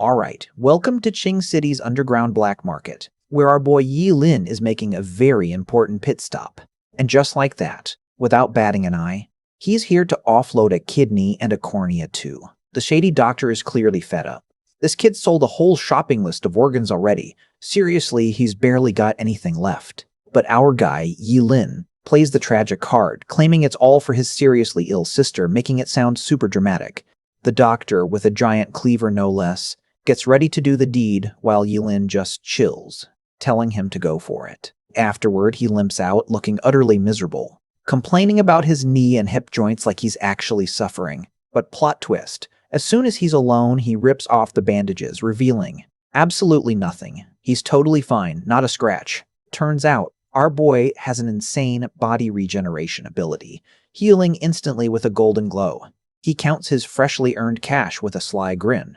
Alright, welcome to Qing City's underground black market, where our boy Yi Lin is making a very important pit stop. And just like that, without batting an eye, he's here to offload a kidney and a cornea too. The shady doctor is clearly fed up. This kid sold a whole shopping list of organs already. Seriously, he's barely got anything left. But our guy, Yi Lin, plays the tragic card, claiming it's all for his seriously ill sister, making it sound super dramatic. The doctor, with a giant cleaver no less, gets ready to do the deed while Yi Lin just chills, telling him to go for it. Afterward, he limps out, looking utterly miserable, complaining about his knee and hip joints like he's actually suffering. But plot twist, as soon as he's alone, he rips off the bandages, revealing absolutely nothing. He's totally fine, not a scratch. Turns out, our boy has an insane body regeneration ability, healing instantly with a golden glow. He counts his freshly earned cash with a sly grin.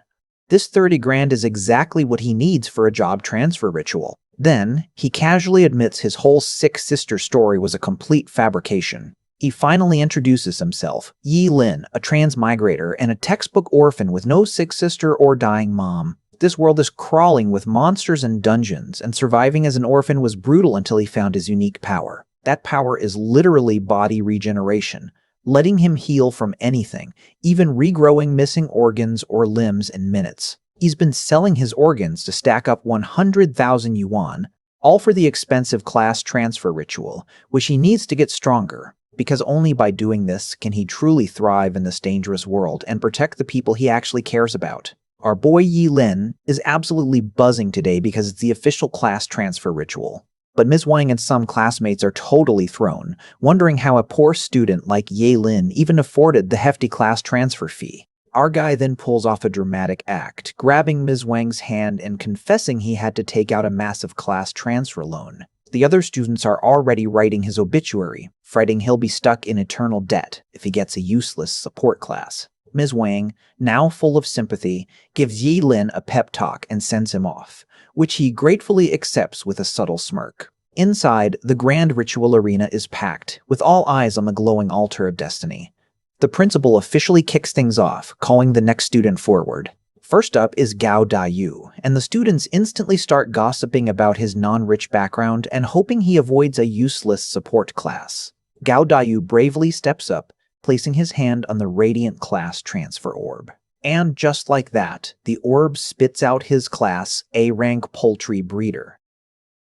This 30 grand is exactly what he needs for a job transfer ritual. Then, he casually admits his whole sick sister story was a complete fabrication. He finally introduces himself, Yi Lin, a transmigrator and a textbook orphan with no sick sister or dying mom. This world is crawling with monsters and dungeons, and surviving as an orphan was brutal until he found his unique power. That power is literally body regeneration, letting him heal from anything, even regrowing missing organs or limbs in minutes. He's been selling his organs to stack up 100,000 yuan, all for the expensive class transfer ritual, which he needs to get stronger, because only by doing this can he truly thrive in this dangerous world and protect the people he actually cares about. Our boy Yi Lin is absolutely buzzing today because it's the official class transfer ritual. But Ms. Wang and some classmates are totally thrown, wondering how a poor student like Yi Lin even afforded the hefty class transfer fee. Our guy then pulls off a dramatic act, grabbing Ms. Wang's hand and confessing he had to take out a massive class transfer loan. The other students are already writing his obituary, fretting he'll be stuck in eternal debt if he gets a useless support class. Ms. Wang, now full of sympathy, gives Yi Lin a pep talk and sends him off, which he gratefully accepts with a subtle smirk. Inside, the grand ritual arena is packed, with all eyes on the glowing altar of destiny. The principal officially kicks things off, calling the next student forward. First up is Gao Dayu, and the students instantly start gossiping about his non-rich background and hoping he avoids a useless support class. Gao Dayu bravely steps up, placing his hand on the radiant class transfer orb. And just like that, the orb spits out his class, A-rank poultry breeder.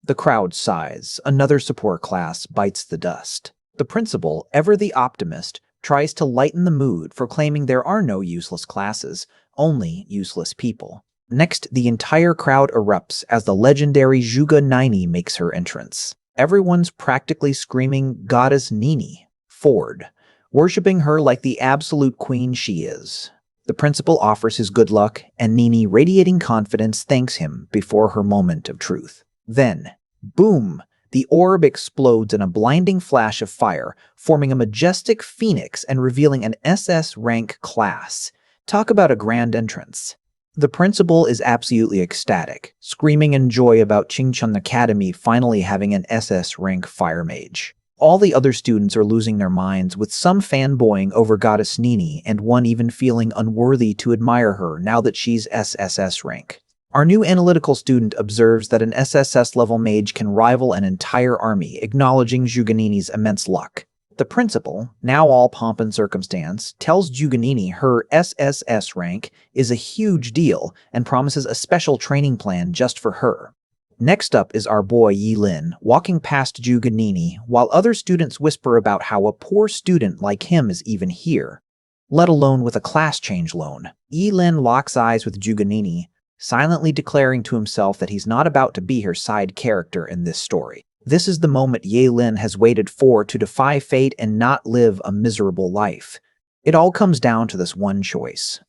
The crowd sighs. Another support class bites the dust. The principal, ever the optimist, tries to lighten the mood for claiming there are no useless classes, only useless people. Next, the entire crowd erupts as the legendary Zhuge Nini makes her entrance. Everyone's practically screaming Goddess Nini forward, worshipping her like the absolute queen she is. The principal offers his good luck, and Nini, radiating confidence, thanks him before her moment of truth. Then, boom! The orb explodes in a blinding flash of fire, forming a majestic phoenix and revealing an SS rank class. Talk about a grand entrance. The principal is absolutely ecstatic, screaming in joy about Qingchun Academy finally having an SS rank fire mage. All the other students are losing their minds, with some fanboying over Goddess Nini and one even feeling unworthy to admire her now that she's SSS rank. Our new analytical student observes that an SSS-level mage can rival an entire army, acknowledging Zhuge Nini's immense luck. The principal, now all pomp and circumstance, tells Zhuge Nini her SSS rank is a huge deal and promises a special training plan just for her. Next up is our boy Yi Lin, walking past Zhuge Nini, while other students whisper about how a poor student like him is even here, let alone with a class change loan. Yi Lin locks eyes with Zhuge Nini, silently declaring to himself that he's not about to be her side character in this story. This is the moment Yi Lin has waited for to defy fate and not live a miserable life. It all comes down to this one choice.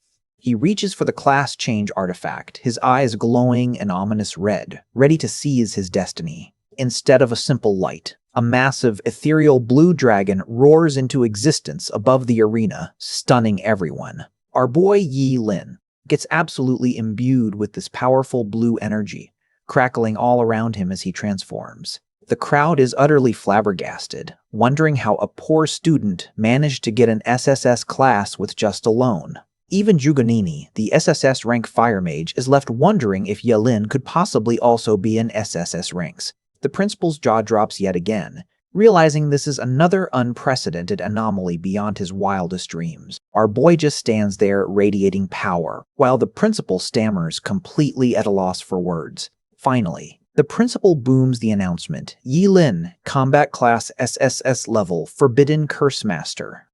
He reaches for the class change artifact, his eyes glowing an ominous red, ready to seize his destiny. Instead of a simple light, a massive, ethereal blue dragon roars into existence above the arena, stunning everyone. Our boy Yi Lin gets absolutely imbued with this powerful blue energy, crackling all around him as he transforms. The crowd is utterly flabbergasted, wondering how a poor student managed to get an SSS class with just a loan. Even Juganini, the SSS rank fire mage, is left wondering if Yelin could possibly also be in SSS ranks. The principal's jaw drops yet again, realizing this is another unprecedented anomaly beyond his wildest dreams. Our boy just stands there radiating power, while the principal stammers, completely at a loss for words. Finally, the principal booms the announcement, Yilin, combat class SSS level, Forbidden Curse Master.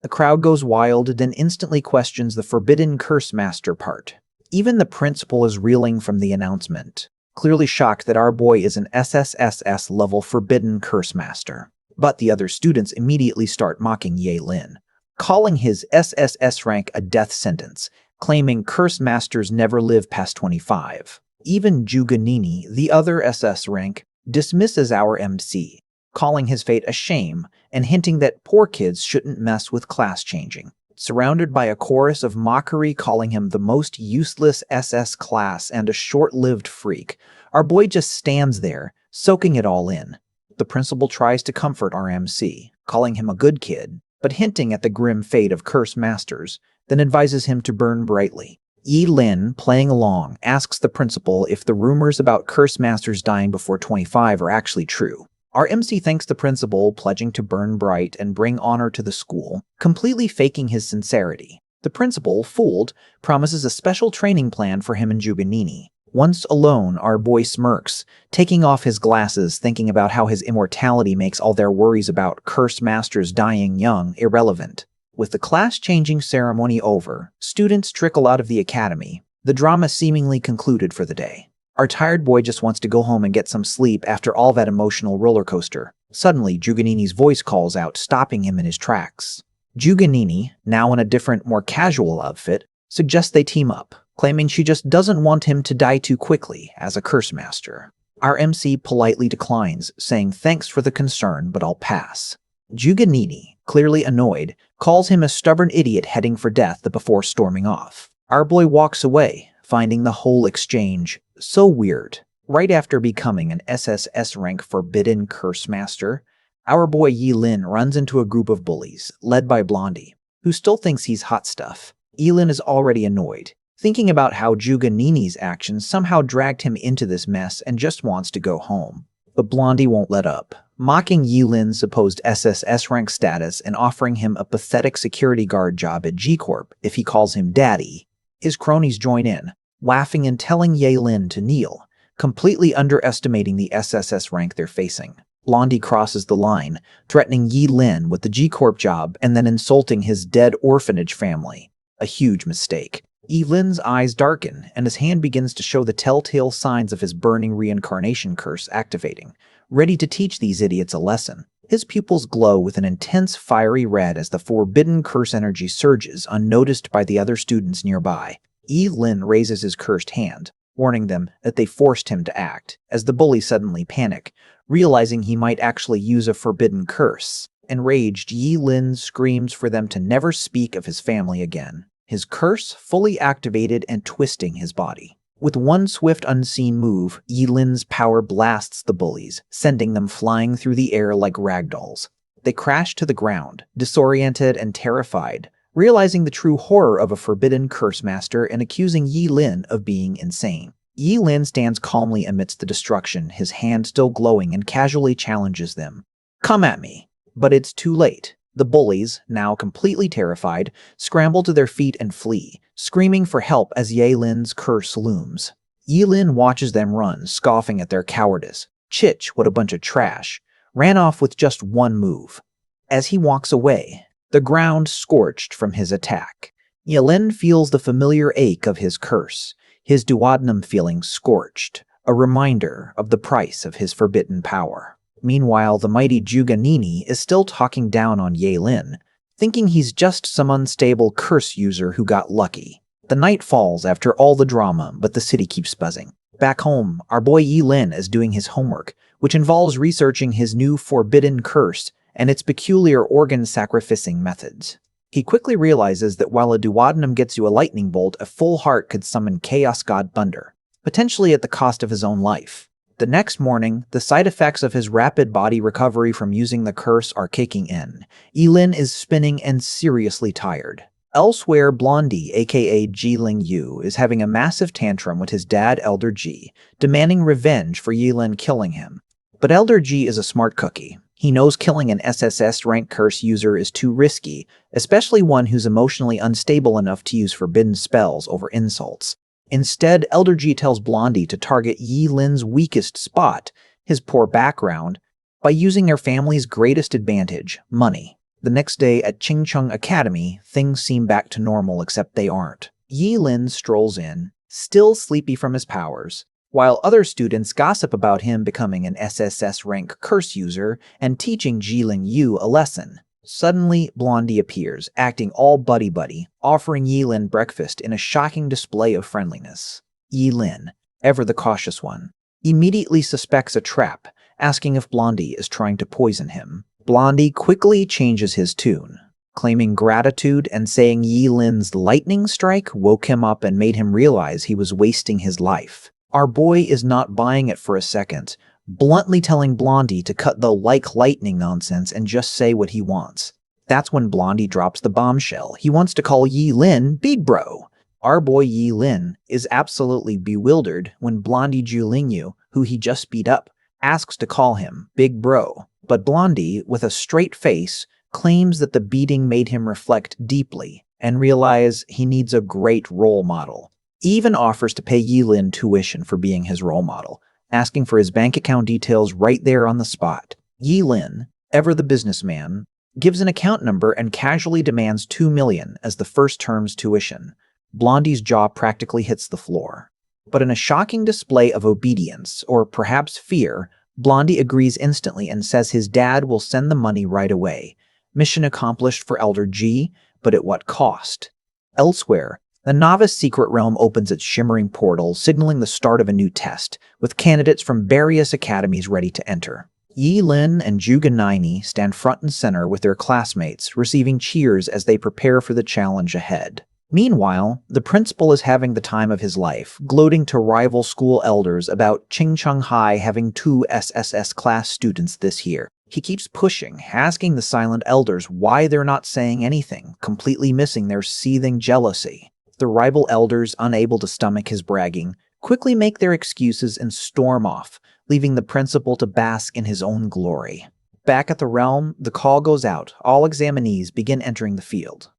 The crowd goes wild and instantly questions the Forbidden Curse Master part. Even the principal is reeling from the announcement, clearly shocked that our boy is an SSSS level Forbidden Curse Master. But the other students immediately start mocking Ye Lin, calling his SSS rank a death sentence, claiming Curse Masters never live past 25. Even Juganini, the other SS rank, dismisses our MC, calling his fate a shame and hinting that poor kids shouldn't mess with class changing. Surrounded by a chorus of mockery calling him the most useless SS class and a short-lived freak, our boy just stands there, soaking it all in. The principal tries to comfort our MC, calling him a good kid, but hinting at the grim fate of Curse Masters, then advises him to burn brightly. Yi Lin, playing along, asks the principal if the rumors about Curse Masters dying before 25 are actually true. Our MC thanks the principal, pledging to burn bright and bring honor to the school, completely faking his sincerity. The principal, fooled, promises a special training plan for him and Juganini. Once alone, our boy smirks, taking off his glasses, thinking about how his immortality makes all their worries about Curse Masters dying young irrelevant. With the class-changing ceremony over, students trickle out of the academy, the drama seemingly concluded for the day. Our tired boy just wants to go home and get some sleep after all that emotional roller coaster. Suddenly, Juganini's voice calls out, stopping him in his tracks. Juganini, now in a different, more casual outfit, suggests they team up, claiming she just doesn't want him to die too quickly as a curse master. Our MC politely declines, saying thanks for the concern, but I'll pass. Juganini, clearly annoyed, calls him a stubborn idiot heading for death before storming off. Our boy walks away, finding the whole exchange so weird. Right after becoming an SSS rank Forbidden Curse Master, our boy Yi Lin runs into a group of bullies, led by Blondie, who still thinks he's hot stuff. Yi Lin is already annoyed, thinking about how Juganini's actions somehow dragged him into this mess and just wants to go home. But Blondie won't let up, mocking Yi Lin's supposed SSS rank status and offering him a pathetic security guard job at G-Corp if he calls him daddy. His cronies join in, laughing and telling Ye Lin to kneel, completely underestimating the SSS rank they're facing. Blondie crosses the line, threatening Yi Lin with the G-Corp job and then insulting his dead orphanage family. A huge mistake. Yi Lin's eyes darken, and his hand begins to show the telltale signs of his burning reincarnation curse activating, ready to teach these idiots a lesson. His pupils glow with an intense fiery red as the forbidden curse energy surges, unnoticed by the other students nearby. Yi Lin raises his cursed hand, warning them that they forced him to act, as the bullies suddenly panic, realizing he might actually use a forbidden curse. Enraged, Yi Lin screams for them to never speak of his family again, his curse fully activated and twisting his body. With one swift unseen move, Yi Lin's power blasts the bullies, sending them flying through the air like ragdolls. They crash to the ground, disoriented and terrified, realizing the true horror of a forbidden curse master and accusing Yi Lin of being insane. Yi Lin stands calmly amidst the destruction, his hand still glowing, and casually challenges them. "Come at me." But it's too late. The bullies, now completely terrified, scramble to their feet and flee, screaming for help as Ye Lin's curse looms. Yi Lin watches them run, scoffing at their cowardice. "Chich, what a bunch of trash," ran off with just one move. As he walks away, the ground scorched from his attack. Ye Lin feels the familiar ache of his curse, his duodenum feeling scorched, a reminder of the price of his forbidden power. Meanwhile, the mighty Juganini is still talking down on Ye Lin, thinking he's just some unstable curse user who got lucky. The night falls after all the drama, but the city keeps buzzing. Back home, our boy Yi Lin is doing his homework, which involves researching his new forbidden curse and its peculiar organ sacrificing methods. He quickly realizes that while a duodenum gets you a lightning bolt, a full heart could summon Chaos God Thunder, potentially at the cost of his own life. The next morning, the side effects of his rapid body recovery from using the curse are kicking in. Yi Lin is spinning and seriously tired. Elsewhere, Blondie, aka Jiling Yu, is having a massive tantrum with his dad, Elder Ji, demanding revenge for Yilin killing him. But Elder Ji is a smart cookie. He knows killing an SSS rank curse user is too risky, especially one who's emotionally unstable enough to use forbidden spells over insults. Instead, Elder Ji tells Blondie to target Yilin's weakest spot, his poor background, by using their family's greatest advantage, money. The next day at Qingcheng Academy, things seem back to normal except they aren't. Yilin strolls in, still sleepy from his powers, while other students gossip about him becoming an SSS rank curse user and teaching Jiling Yu a lesson. Suddenly, Blondie appears, acting all buddy-buddy, offering Yilin breakfast in a shocking display of friendliness. Yilin, ever the cautious one, immediately suspects a trap, asking if Blondie is trying to poison him. Blondie quickly changes his tune, claiming gratitude and saying Yilin's lightning strike woke him up and made him realize he was wasting his life. Our boy is not buying it for a second, bluntly telling Blondie to cut the like lightning nonsense and just say what he wants. That's when Blondie drops the bombshell. He wants to call Yilin Big Bro. Our boy Yilin is absolutely bewildered when Blondie Jiling, who he just beat up, asks to call him Big Bro. But Blondie, with a straight face, claims that the beating made him reflect deeply and realize he needs a great role model. He even offers to pay Yilin tuition for being his role model, asking for his bank account details right there on the spot. Yilin, ever the businessman, gives an account number and casually demands $2 million as the first term's tuition. Blondie's jaw practically hits the floor. But in a shocking display of obedience, or perhaps fear, Blondie agrees instantly and says his dad will send the money right away. Mission accomplished for Elder G, but at what cost? Elsewhere, the Novice Secret Realm opens its shimmering portal, signaling the start of a new test, with candidates from various academies ready to enter. Yilin and Juganini stand front and center with their classmates, receiving cheers as they prepare for the challenge ahead. Meanwhile, the principal is having the time of his life, gloating to rival school elders about Qingcheng High having 2 SSS class students this year. He keeps pushing, asking the silent elders why they're not saying anything, completely missing their seething jealousy. The rival elders, unable to stomach his bragging, quickly make their excuses and storm off, leaving the principal to bask in his own glory. Back at the realm, the call goes out. All examinees begin entering the field.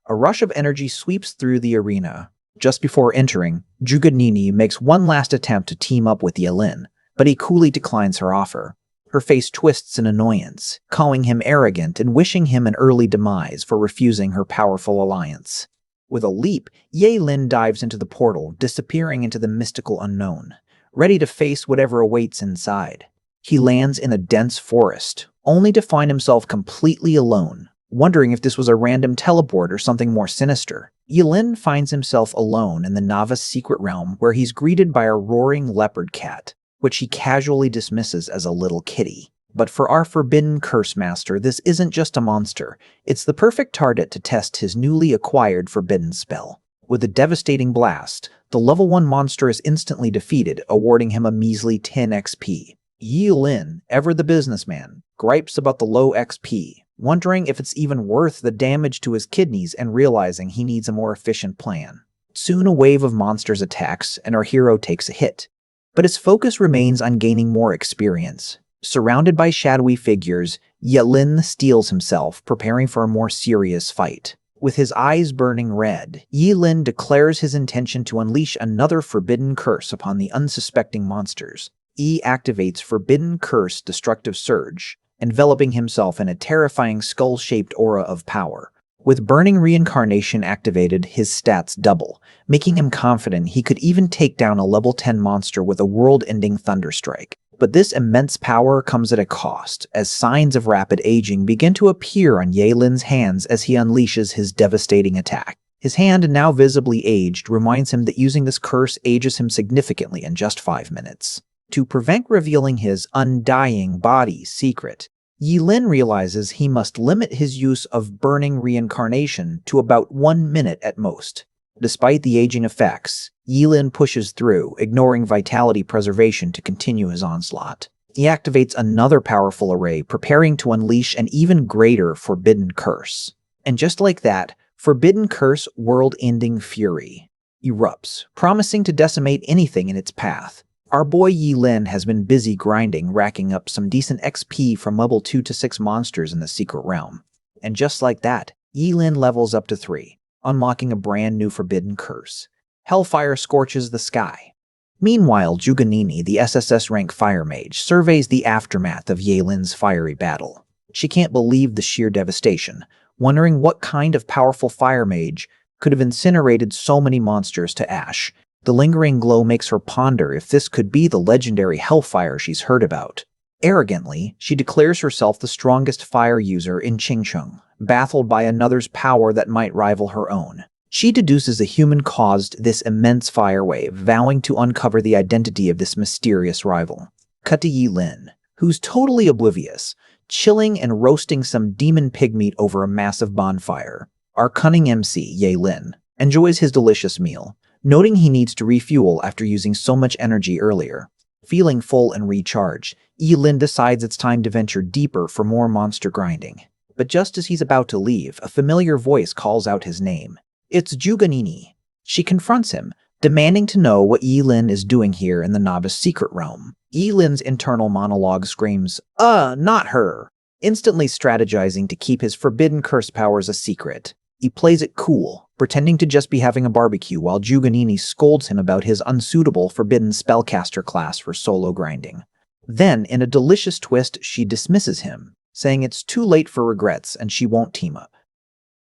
A rush of energy sweeps through the arena. Just before entering, Juganini makes one last attempt to team up with Yilin, but he coolly declines her offer. Her face twists in annoyance, calling him arrogant and wishing him an early demise for refusing her powerful alliance. With a leap, Yilin dives into the portal, disappearing into the mystical unknown, ready to face whatever awaits inside. He lands in a dense forest, only to find himself completely alone, wondering if this was a random teleport or something more sinister. Yilin finds himself alone in the Novice Secret Realm, where he's greeted by a roaring leopard cat, which he casually dismisses as a little kitty. But for our Forbidden Curse Master, this isn't just a monster. It's the perfect target to test his newly acquired Forbidden spell. With a devastating blast, the level 1 monster is instantly defeated, awarding him a measly 10 XP. Yilin, ever the businessman, gripes about the low XP, wondering if it's even worth the damage to his kidneys and realizing he needs a more efficient plan. Soon a wave of monsters attacks, and our hero takes a hit. But his focus remains on gaining more experience. Surrounded by shadowy figures, Yilin steels himself, preparing for a more serious fight. With his eyes burning red, Yilin declares his intention to unleash another forbidden curse upon the unsuspecting monsters. He activates Forbidden Curse Destructive Surge, enveloping himself in a terrifying skull-shaped aura of power. With Burning Reincarnation activated, his stats double, making him confident he could even take down a level 10 monster with a world-ending Thunderstrike. But this immense power comes at a cost, as signs of rapid aging begin to appear on Yilin's hands as he unleashes his devastating attack. His hand, now visibly aged, reminds him that using this curse ages him significantly in just 5 minutes. To prevent revealing his undying body's secret, Yilin realizes he must limit his use of Burning Reincarnation to about 1 minute at most. Despite the aging effects, Yilin pushes through, ignoring vitality preservation to continue his onslaught. He activates another powerful array, preparing to unleash an even greater forbidden curse. And just like that, Forbidden Curse World-Ending Fury erupts, promising to decimate anything in its path. Our boy Yi Lin has been busy grinding, racking up some decent XP from level 2 to 6 monsters in the secret realm. And just like that, Yi Lin levels up to 3, unlocking a brand new forbidden curse. Hellfire scorches the sky. Meanwhile, Juganini, the SSS rank fire mage, surveys the aftermath of Yi Lin's fiery battle. She can't believe the sheer devastation, wondering what kind of powerful fire mage could have incinerated so many monsters to ash. The lingering glow makes her ponder if this could be the legendary hellfire she's heard about. Arrogantly, she declares herself the strongest fire user in Qingcheng, baffled by another's power that might rival her own. She deduces a human caused this immense fire wave, vowing to uncover the identity of this mysterious rival. Cut to Yi Lin, who's totally oblivious, chilling and roasting some demon pig meat over a massive bonfire. Our cunning MC, Yi Lin, enjoys his delicious meal, noting he needs to refuel after using so much energy earlier. Feeling full and recharged, Yi Lin decides it's time to venture deeper for more monster grinding. But just as he's about to leave, a familiar voice calls out his name. It's Juganini. She confronts him, demanding to know what Yi Lin is doing here in the novice secret realm. Yi Lin's internal monologue screams, not her, instantly strategizing to keep his forbidden curse powers a secret. He plays it cool, pretending to just be having a barbecue while Juganini scolds him about his unsuitable forbidden spellcaster class for solo grinding. Then, in a delicious twist, she dismisses him, saying it's too late for regrets and she won't team up,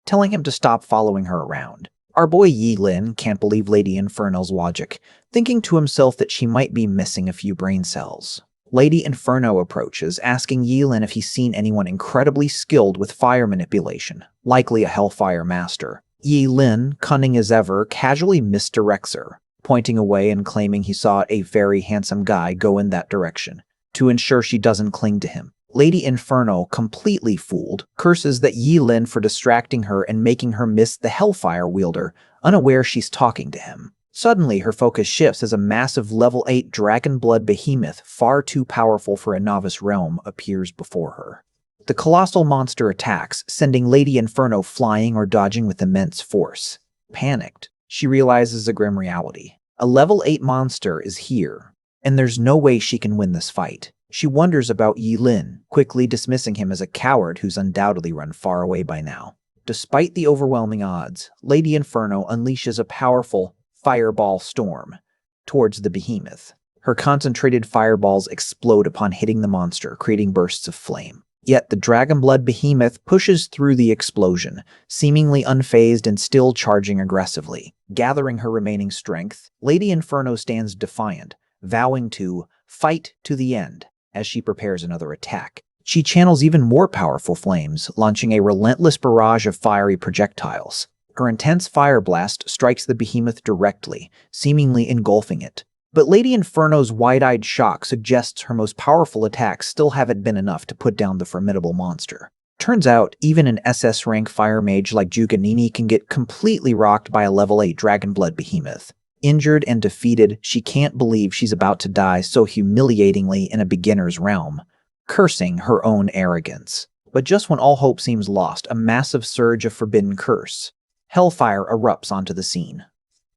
telling him to stop following her around. Our boy Yi Lin can't believe Lady Inferno's logic, thinking to himself that she might be missing a few brain cells. Lady Inferno approaches, asking Yi Lin if he's seen anyone incredibly skilled with fire manipulation, likely a Hellfire master. Yi Lin, cunning as ever, casually misdirects her, pointing away and claiming he saw a very handsome guy go in that direction, to ensure she doesn't cling to him. Lady Inferno, completely fooled, curses at Yi Lin for distracting her and making her miss the Hellfire wielder, unaware she's talking to him. Suddenly, her focus shifts as a massive level 8 dragon blood behemoth, far too powerful for a novice realm, appears before her. The colossal monster attacks, sending Lady Inferno flying or dodging with immense force. Panicked, she realizes a grim reality. A level 8 monster is here, and there's no way she can win this fight. She wonders about Yi Lin, quickly dismissing him as a coward who's undoubtedly run far away by now. Despite the overwhelming odds, Lady Inferno unleashes a powerful fireball storm towards the behemoth. Her concentrated fireballs explode upon hitting the monster, creating bursts of flame. Yet the dragon blood behemoth pushes through the explosion, seemingly unfazed and still charging aggressively. Gathering her remaining strength, Lady Inferno stands defiant, vowing to fight to the end. As she prepares another attack, she channels even more powerful flames, launching a relentless barrage of fiery projectiles. Her intense fire blast strikes the behemoth directly, seemingly engulfing it. But Lady Inferno's wide-eyed shock suggests her most powerful attacks still haven't been enough to put down the formidable monster. Turns out, even an SS rank fire mage like Juganini can get completely rocked by a level 8 dragon blood behemoth. Injured and defeated, she can't believe she's about to die so humiliatingly in a beginner's realm, cursing her own arrogance. But just when all hope seems lost, a massive surge of forbidden curse. Hellfire erupts onto the scene.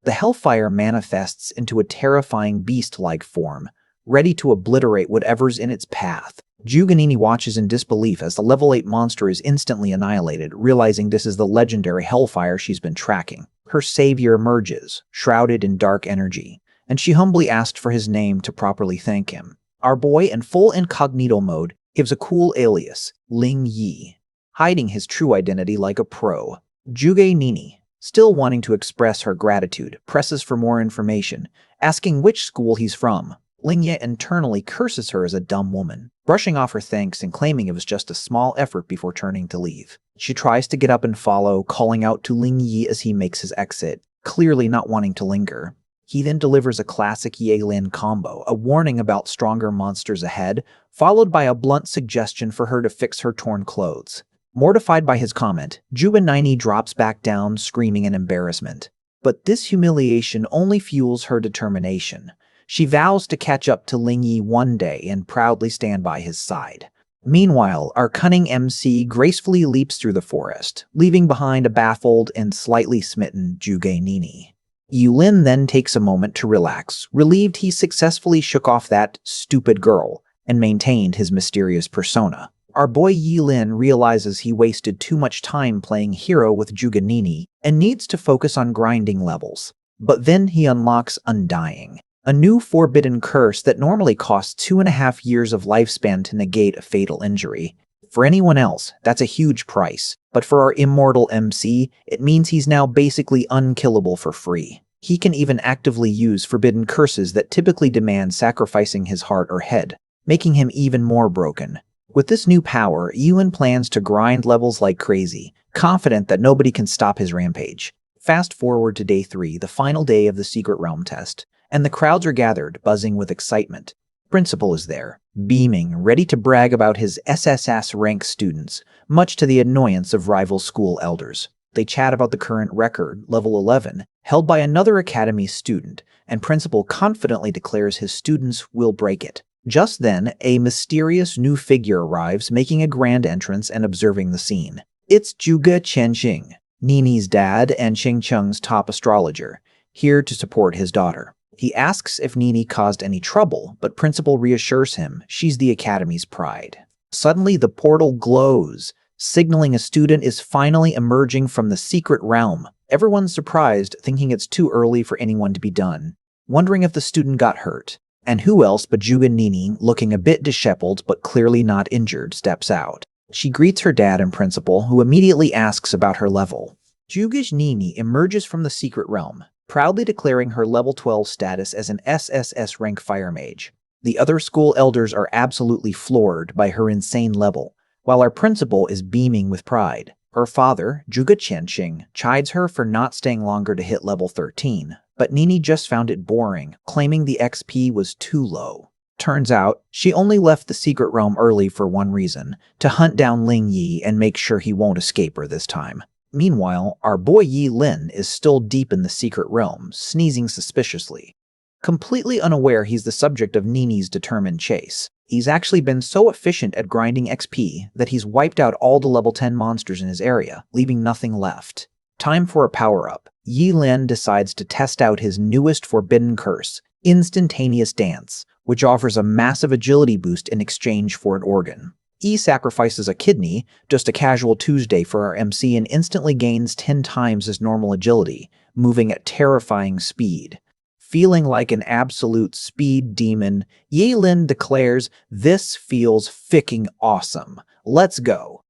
The Hellfire manifests into a terrifying beast-like form, ready to obliterate whatever's in its path. Juganini watches in disbelief as the level 8 monster is instantly annihilated, realizing this is the legendary Hellfire she's been tracking. Her savior emerges, shrouded in dark energy, and she humbly asked for his name to properly thank him. Our boy, in full incognito mode, gives a cool alias, Ling Yi, hiding his true identity like a pro. Juganini, still wanting to express her gratitude, presses for more information, asking which school he's from. Ling Yi internally curses her as a dumb woman, brushing off her thanks and claiming it was just a small effort before turning to leave. She tries to get up and follow, calling out to Ling Yi as he makes his exit, clearly not wanting to linger. He then delivers a classic Yi Lin combo, a warning about stronger monsters ahead, followed by a blunt suggestion for her to fix her torn clothes. Mortified by his comment, Juganini drops back down, screaming in embarrassment. But this humiliation only fuels her determination. She vows to catch up to Ling Yi one day and proudly stand by his side. Meanwhile, our cunning MC gracefully leaps through the forest, leaving behind a baffled and slightly smitten Juge Nini. Yulin then takes a moment to relax, relieved he successfully shook off that stupid girl and maintained his mysterious persona. Our boy Yilin realizes he wasted too much time playing hero with Juganini and needs to focus on grinding levels. But then he unlocks Undying, a new forbidden curse that normally costs 2.5 years of lifespan to negate a fatal injury. For anyone else, that's a huge price, but for our immortal MC, it means he's now basically unkillable for free. He can even actively use forbidden curses that typically demand sacrificing his heart or head, making him even more broken. With this new power, Ewan plans to grind levels like crazy, confident that nobody can stop his rampage. Fast forward to day 3, the final day of the Secret Realm test, and the crowds are gathered, buzzing with excitement. Principal is there, beaming, ready to brag about his SSS rank students, much to the annoyance of rival school elders. They chat about the current record, level 11, held by another academy student, and Principal confidently declares his students will break it. Just then, a mysterious new figure arrives, making a grand entrance and observing the scene. It's Juga Chenxing, Nini's dad and Chengcheng's top astrologer, here to support his daughter. He asks if Nini caused any trouble, but Principal reassures him she's the academy's pride. Suddenly, the portal glows, signaling a student is finally emerging from the secret realm. Everyone's surprised, thinking it's too early for anyone to be done, wondering if the student got hurt. And who else but Juga Nini, looking a bit disheveled but clearly not injured, steps out. She greets her dad and Principal, who immediately asks about her level. Juga Nini emerges from the secret realm, proudly declaring her level 12 status as an SSS rank fire mage. The other school elders are absolutely floored by her insane level, while our principal is beaming with pride. Her father, Juga Chenxing, chides her for not staying longer to hit level 13, but Nini just found it boring, claiming the XP was too low. Turns out, she only left the secret realm early for one reason, to hunt down Ling Yi and make sure he won't escape her this time. Meanwhile, our boy Yi Lin is still deep in the secret realm, sneezing suspiciously. Completely unaware he's the subject of Nini's determined chase, he's actually been so efficient at grinding XP that he's wiped out all the level 10 monsters in his area, leaving nothing left. Time for a power-up. Yi Lin decides to test out his newest forbidden curse, Instantaneous Dance, which offers a massive agility boost in exchange for an organ. Yi sacrifices a kidney, just a casual Tuesday for our MC, and instantly gains 10 times his normal agility, moving at terrifying speed. Feeling like an absolute speed demon, Yi Lin declares, "This feels ficking awesome. Let's go,"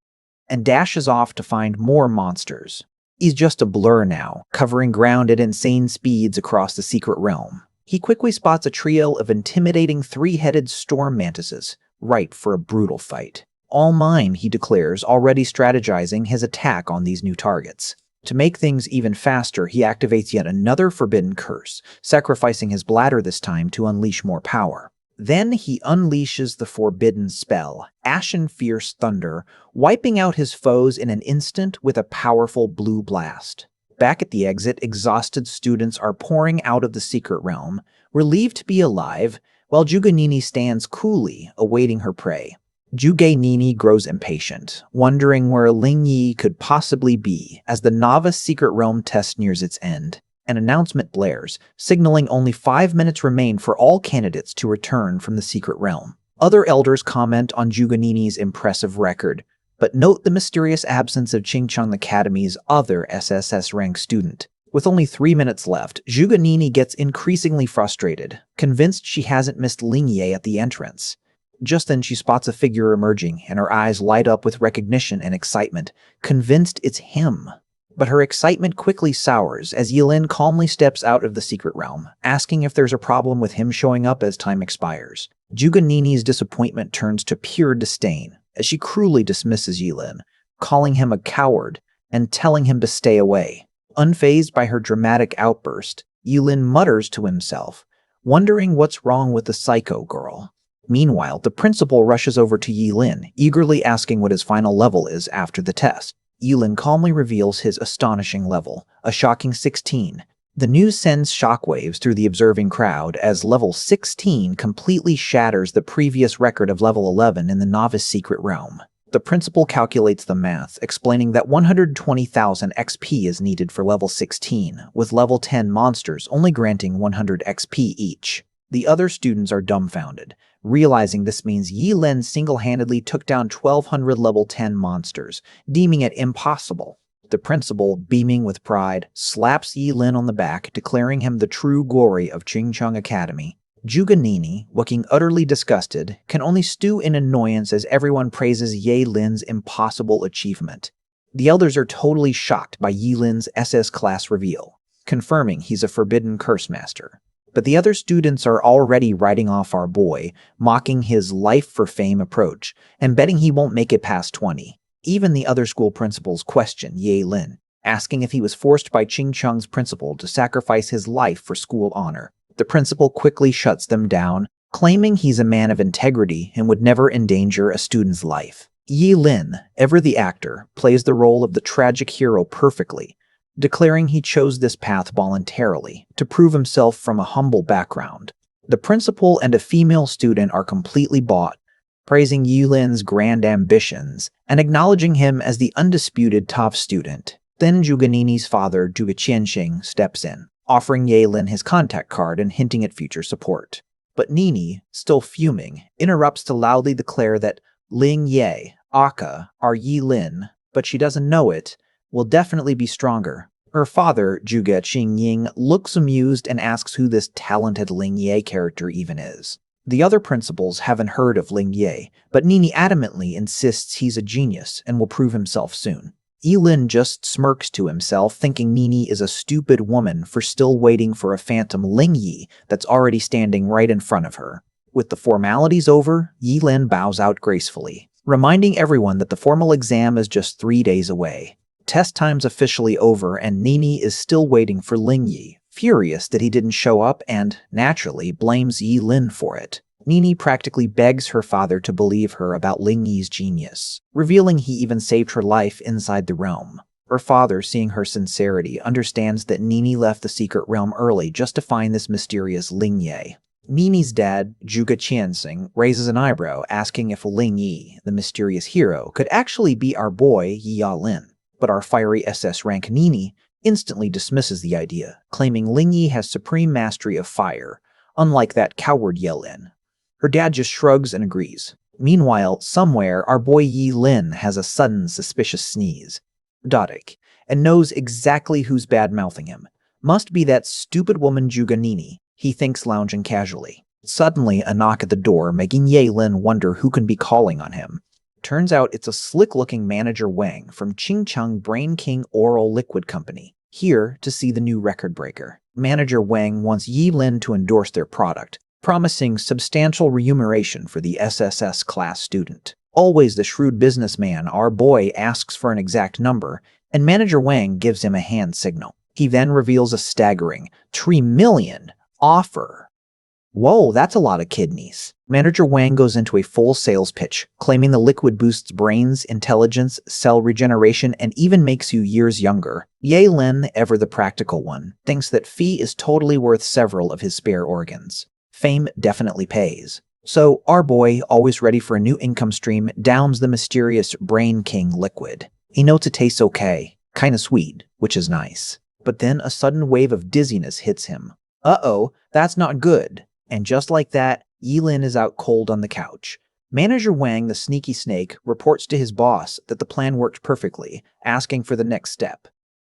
and dashes off to find more monsters. He's just a blur now, covering ground at insane speeds across the secret realm. He quickly spots a trio of intimidating 3-headed storm mantises, ripe for a brutal fight. "All mine," he declares, already strategizing his attack on these new targets. To make things even faster, he activates yet another forbidden curse, sacrificing his bladder this time to unleash more power. Then he unleashes the forbidden spell, Ashen Fierce Thunder, wiping out his foes in an instant with a powerful blue blast. Back at the exit, exhausted students are pouring out of the secret realm, relieved to be alive, while Juga Nini stands coolly, awaiting her prey. Juga Nini grows impatient, wondering where Ling Yi could possibly be as the novice secret realm test nears its end. An announcement blares, signaling only 5 minutes remain for all candidates to return from the secret realm. Other elders comment on Juga Nini's impressive record, but note the mysterious absence of Chingcheng Academy's other SSS rank student. With only 3 minutes left, Juga Nini gets increasingly frustrated, convinced she hasn't missed Ling Yi at the entrance. Just then she spots a figure emerging, and her eyes light up with recognition and excitement, convinced it's him. But her excitement quickly sours as Yilin calmly steps out of the secret realm, asking if there's a problem with him showing up as time expires. Juga Nini's disappointment turns to pure disdain as she cruelly dismisses Yilin, calling him a coward and telling him to stay away. Unfazed by her dramatic outburst, Yilin mutters to himself, wondering what's wrong with the psycho girl. Meanwhile, the principal rushes over to Yilin, eagerly asking what his final level is after the test. Yilin calmly reveals his astonishing level, a shocking 16, The news sends shockwaves through the observing crowd as level 16 completely shatters the previous record of level 11 in the novice secret realm. The principal calculates the math, explaining that 120,000 XP is needed for level 16, with level 10 monsters only granting 100 XP each. The other students are dumbfounded, realizing this means Yi Lin single-handedly took down 1,200 level 10 monsters, deeming it impossible. The principal, beaming with pride, slaps Yi Lin on the back, declaring him the true glory of Qingcheng Academy. Juga Nini, looking utterly disgusted, can only stew in annoyance as everyone praises Yi Lin's impossible achievement. The elders are totally shocked by Yi Lin's SS class reveal, confirming he's a forbidden curse master. But the other students are already writing off our boy, mocking his life-for-fame approach, and betting he won't make it past 20. Even the other school principals question Yi Lin, asking if he was forced by Qingcheng's principal to sacrifice his life for school honor. The principal quickly shuts them down, claiming he's a man of integrity and would never endanger a student's life. Yi Lin, ever the actor, plays the role of the tragic hero perfectly, declaring he chose this path voluntarily to prove himself from a humble background. The principal and a female student are completely bought, praising Yi Lin's grand ambitions and acknowledging him as the undisputed top student. Then Juga Nini's father, Juga Qianxing, steps in, offering Yi Lin his contact card and hinting at future support. But Nini, still fuming, interrupts to loudly declare that Ling Ye, Aka, are Yi Lin, but she doesn't know it, will definitely be stronger. Her father, Juga Qingying, looks amused and asks who this talented Ling Ye character even is. The other principals haven't heard of Ling Ye, but Nini adamantly insists he's a genius and will prove himself soon. Yi Lin just smirks to himself, thinking Nini is a stupid woman for still waiting for a phantom Ling Yi that's already standing right in front of her. With the formalities over, Yi Lin bows out gracefully, reminding everyone that the formal exam is just 3 days away. Test time's officially over and Nini is still waiting for Ling Yi, furious that he didn't show up and, naturally, blames Yi Lin for it. Nini practically begs her father to believe her about Ling Yi's genius, revealing he even saved her life inside the realm. Her father, seeing her sincerity, understands that Nini left the secret realm early just to find this mysterious Ling Ye. Nini's dad, Juga Qianxing, raises an eyebrow, asking if Ling Yi, the mysterious hero, could actually be our boy Yi Lin. But our fiery SS rank Nini instantly dismisses the idea, claiming Ling Yi has supreme mastery of fire, unlike that coward Yi Lin. Her dad just shrugs and agrees. Meanwhile, somewhere, our boy Yi Lin has a sudden suspicious sneeze. Dodik, and knows exactly who's bad-mouthing him. Must be that stupid woman Juga Nini, he thinks, lounging casually. Suddenly, a knock at the door, making Yi Lin wonder who can be calling on him. Turns out it's a slick-looking manager Wang from Qingcheng Brain King Oral Liquid Company, here to see the new record breaker. Manager Wang wants Yi Lin to endorse their product, promising substantial remuneration for the SSS class student. Always the shrewd businessman, our boy asks for an exact number, and Manager Wang gives him a hand signal. He then reveals a staggering 3 million offer. Whoa, that's a lot of kidneys. Manager Wang goes into a full sales pitch, claiming the liquid boosts brains, intelligence, cell regeneration, and even makes you years younger. Yi Lin, ever the practical one, thinks that fee is totally worth several of his spare organs. Fame definitely pays. So, our boy, always ready for a new income stream, downs the mysterious Brain King liquid. He notes it tastes okay, kinda sweet, which is nice. But then a sudden wave of dizziness hits him. Uh-oh, that's not good. And just like that, Yi Lin is out cold on the couch. Manager Wang, the sneaky snake, reports to his boss that the plan worked perfectly, asking for the next step.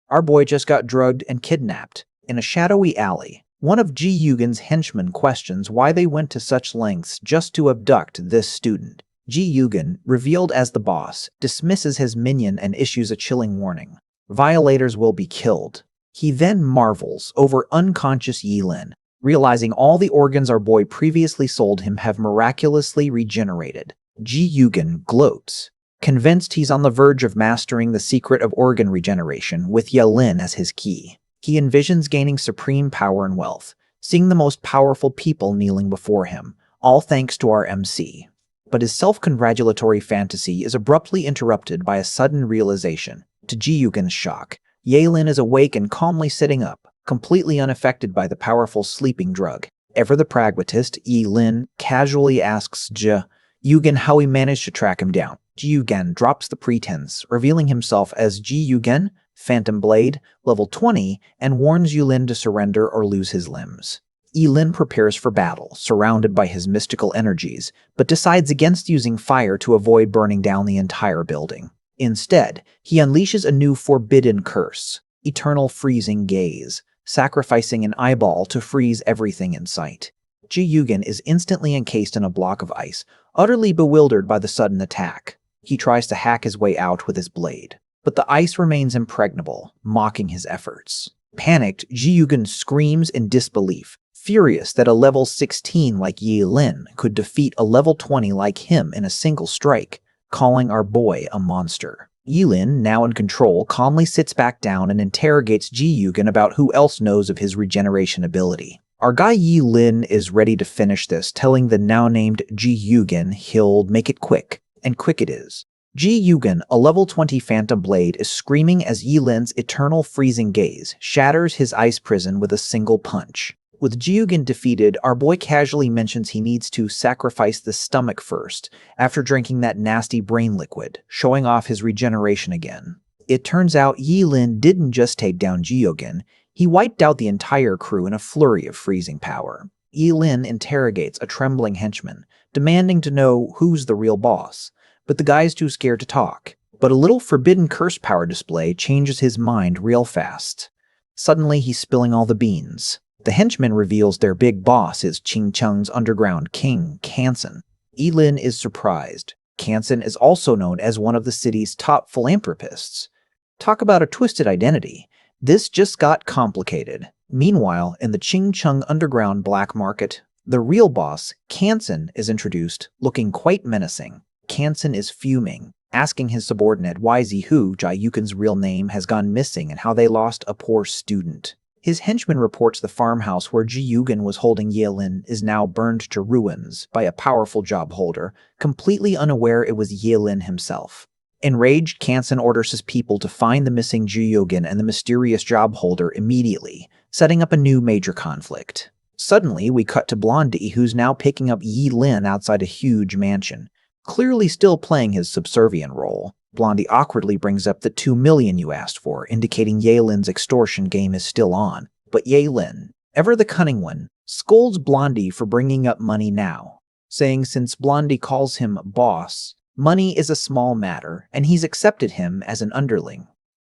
Our boy just got drugged and kidnapped. In a shadowy alley, one of Ji Yugen's henchmen questions why they went to such lengths just to abduct this student. Ji Yugen, revealed as the boss, dismisses his minion and issues a chilling warning. Violators will be killed. He then marvels over unconscious Yi Lin, realizing all the organs our boy previously sold him have miraculously regenerated. Ji Yugen gloats, convinced he's on the verge of mastering the secret of organ regeneration with Yi Lin as his key. He envisions gaining supreme power and wealth, seeing the most powerful people kneeling before him, all thanks to our MC. But his self-congratulatory fantasy is abruptly interrupted by a sudden realization. To Ji Yugen's shock, Yi Lin is awake and calmly sitting up, completely unaffected by the powerful sleeping drug. Ever the pragmatist, Yi Lin casually asks Ji Yugen how he managed to track him down. Ji Yugen drops the pretense, revealing himself as Ji Yugen, Phantom Blade, level 20, and warns Yulin to surrender or lose his limbs. Yilin prepares for battle, surrounded by his mystical energies, but decides against using fire to avoid burning down the entire building. Instead, he unleashes a new forbidden curse, Eternal Freezing Gaze, sacrificing an eyeball to freeze everything in sight. Ji Yugen is instantly encased in a block of ice, utterly bewildered by the sudden attack. He tries to hack his way out with his blade, but the ice remains impregnable, mocking his efforts. Panicked, Ji Yugen screams in disbelief, furious that a level 16 like Yi Lin could defeat a level 20 like him in a single strike, calling our boy a monster. Yi Lin, now in control, calmly sits back down and interrogates Ji Yugen about who else knows of his regeneration ability. Our guy Yi Lin is ready to finish this, telling the now-named Ji Yugen he'll make it quick, and quick it is. Ji Yugen, a level 20 Phantom Blade, is screaming as Yi Lin's Eternal Freezing Gaze shatters his ice prison with a single punch. With Ji Yugen defeated, our boy casually mentions he needs to sacrifice the stomach first, after drinking that nasty brain liquid, showing off his regeneration again. It turns out Yi Lin didn't just take down Ji Yugen, he wiped out the entire crew in a flurry of freezing power. Yi Lin interrogates a trembling henchman, demanding to know who's the real boss, but the guy's too scared to talk. But a little forbidden curse power display changes his mind real fast. Suddenly he's spilling all the beans. The henchman reveals their big boss is Qing Cheng's underground king, Kansen. Yi Lin is surprised. Kansen is also known as one of the city's top philanthropists. Talk about a twisted identity. This just got complicated. Meanwhile, in the Qing Cheng underground black market, the real boss, Kansen, is introduced, looking quite menacing. Kansen is fuming, asking his subordinate why Zihu, Ji Yugen's real name, has gone missing and how they lost a poor student. His henchman reports the farmhouse where Ji Yugen was holding Yi Lin is now burned to ruins by a powerful job holder, completely unaware it was Yi Lin himself. Enraged, Kansen orders his people to find the missing Ji Yugen and the mysterious job holder immediately, setting up a new major conflict. Suddenly, we cut to Blondie, who's now picking up Yi Lin outside a huge mansion, clearly still playing his subservient role. Blondie awkwardly brings up the 2 million you asked for, indicating Yi Lin's extortion game is still on. But Yi Lin, ever the cunning one, scolds Blondie for bringing up money now, saying since Blondie calls him boss, money is a small matter, and he's accepted him as an underling.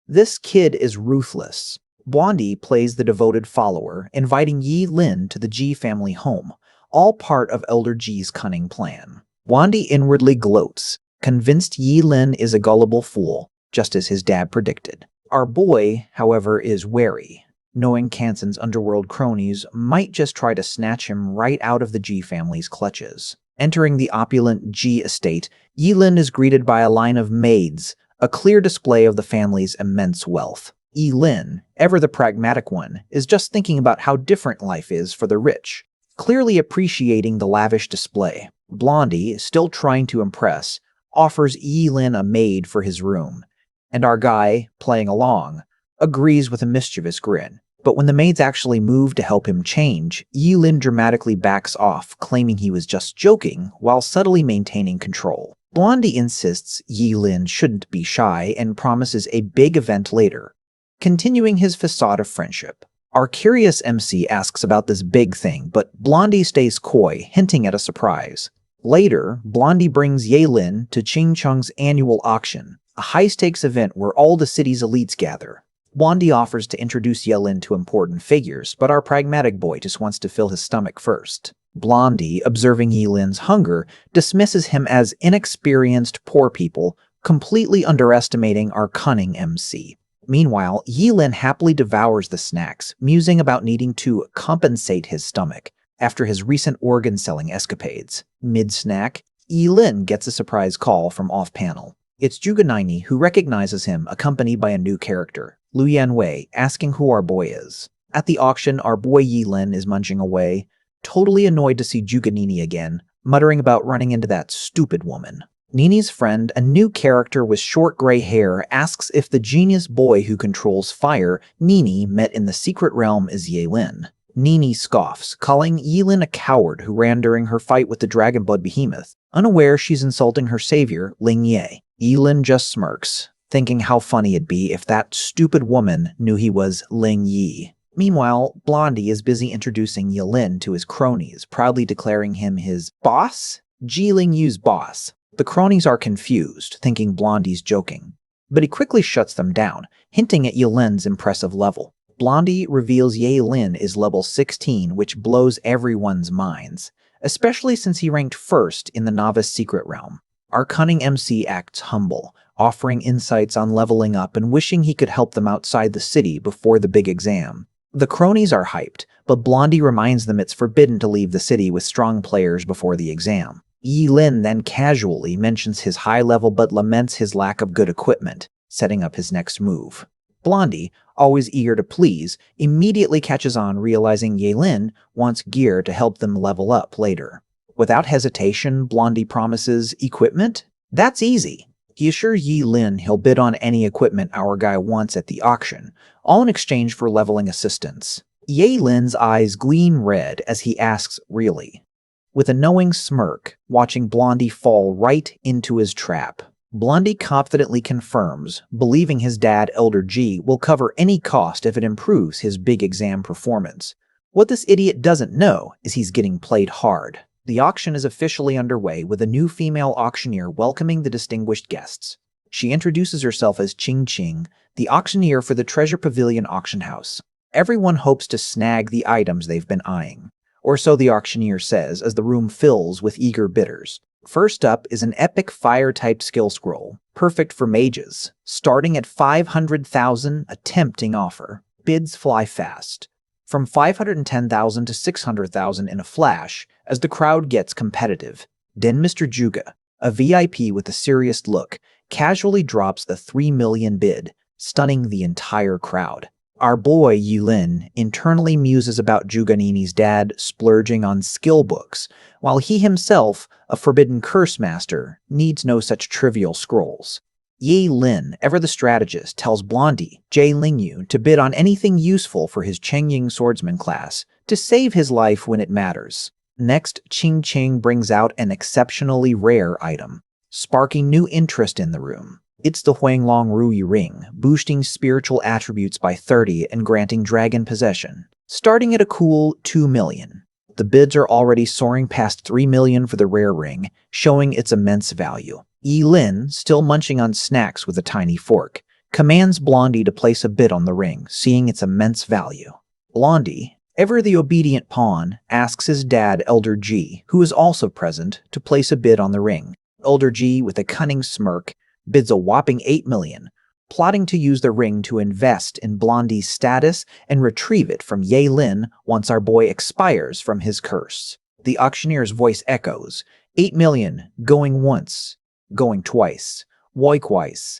This kid is ruthless. Blondie plays the devoted follower, inviting Yi Lin to the Ji family home, all part of Elder Ji's cunning plan. Blondie inwardly gloats, convinced Yi Lin is a gullible fool, just as his dad predicted. Our boy, however, is wary, knowing Kansen's underworld cronies might just try to snatch him right out of the Ji family's clutches. Entering the opulent Ji estate, Yi Lin is greeted by a line of maids, a clear display of the family's immense wealth. Yi Lin, ever the pragmatic one, is just thinking about how different life is for the rich, clearly appreciating the lavish display. Blondie, still trying to impress, offers Yi Lin a maid for his room, and our guy, playing along, agrees with a mischievous grin. But when the maids actually move to help him change, Yi Lin dramatically backs off, claiming he was just joking, while subtly maintaining control. Blondie insists Yi Lin shouldn't be shy and promises a big event later, continuing his facade of friendship. Our curious MC asks about this big thing, but Blondie stays coy, hinting at a surprise. Later, Blondie brings Yi Lin to Qing Cheng's annual auction, a high-stakes event where all the city's elites gather. Blondie offers to introduce Yi Lin to important figures, but our pragmatic boy just wants to fill his stomach first. Blondie, observing Yi Lin's hunger, dismisses him as inexperienced poor people, completely underestimating our cunning MC. Meanwhile, Yi Lin happily devours the snacks, musing about needing to compensate his stomach after his recent organ-selling escapades. Mid-snack, Yi Lin gets a surprise call from off-panel. It's Jugenaini, who recognizes him, accompanied by a new character, Lu Yanwei, asking who our boy is. At the auction, our boy Yi Lin is munching away, totally annoyed to see Jugenaini again, muttering about running into that stupid woman. Nini's friend, a new character with short gray hair, asks if the genius boy who controls fire, Nini, met in the secret realm is Yelin. Nini scoffs, calling Yelin a coward who ran during her fight with the dragonblood behemoth, unaware she's insulting her savior, Ling Ye. Yelin just smirks, thinking how funny it'd be if that stupid woman knew he was Ling Yi. Meanwhile, Blondie is busy introducing Yelin to his cronies, proudly declaring him his boss? Ji Ling Yu's boss. The cronies are confused, thinking Blondie's joking. But he quickly shuts them down, hinting at Yelin's impressive level. Blondie reveals Yelin is level 16, which blows everyone's minds, especially since he ranked first in the novice secret realm. Our cunning MC acts humble, offering insights on leveling up and wishing he could help them outside the city before the big exam. The cronies are hyped, but Blondie reminds them it's forbidden to leave the city with strong players before the exam. Yelin then casually mentions his high level but laments his lack of good equipment, setting up his next move. Blondie, always eager to please, immediately catches on, realizing Yelin wants gear to help them level up later. Without hesitation, Blondie promises equipment? That's easy. He assures Yelin he'll bid on any equipment our guy wants at the auction, all in exchange for leveling assistance. Yelin's eyes gleam red as he asks, really? With a knowing smirk, watching Blondie fall right into his trap. Blondie confidently confirms, believing his dad, Elder G, will cover any cost if it improves his big exam performance. What this idiot doesn't know is he's getting played hard. The auction is officially underway, with a new female auctioneer welcoming the distinguished guests. She introduces herself as Ching Ching, the auctioneer for the Treasure Pavilion auction house. Everyone hopes to snag the items they've been eyeing. Or so the auctioneer says as the room fills with eager bidders. First up is an epic fire-typed skill scroll, perfect for mages. Starting at 500,000, a tempting offer. Bids fly fast. From 510,000 to 600,000 in a flash, as the crowd gets competitive. Then Mr. Juga, a VIP with a serious look, casually drops the 3 million bid, stunning the entire crowd. Our boy Yelin internally muses about Juganini's dad splurging on skill books, while he himself, a forbidden curse master, needs no such trivial scrolls. Yelin, ever the strategist, tells Blondie, Jie Lingyu, to bid on anything useful for his Chengying swordsman class, to save his life when it matters. Next, Ching Ching brings out an exceptionally rare item, sparking new interest in the room. It's the Huanglong Ruyi ring, boosting spiritual attributes by 30 and granting dragon possession, starting at a cool 2 million. The bids are already soaring past 3 million for the rare ring, showing its immense value. Yelin, still munching on snacks with a tiny fork, commands Blondie to place a bid on the ring, seeing its immense value. Blondie, ever the obedient pawn, asks his dad, Elder G, who is also present, to place a bid on the ring. Elder G, with a cunning smirk, bids a whopping 8 million, plotting to use the ring to invest in Blondie's status and retrieve it from Yelin once our boy expires from his curse. The auctioneer's voice echoes, 8 million, going once, going twice, woikwice,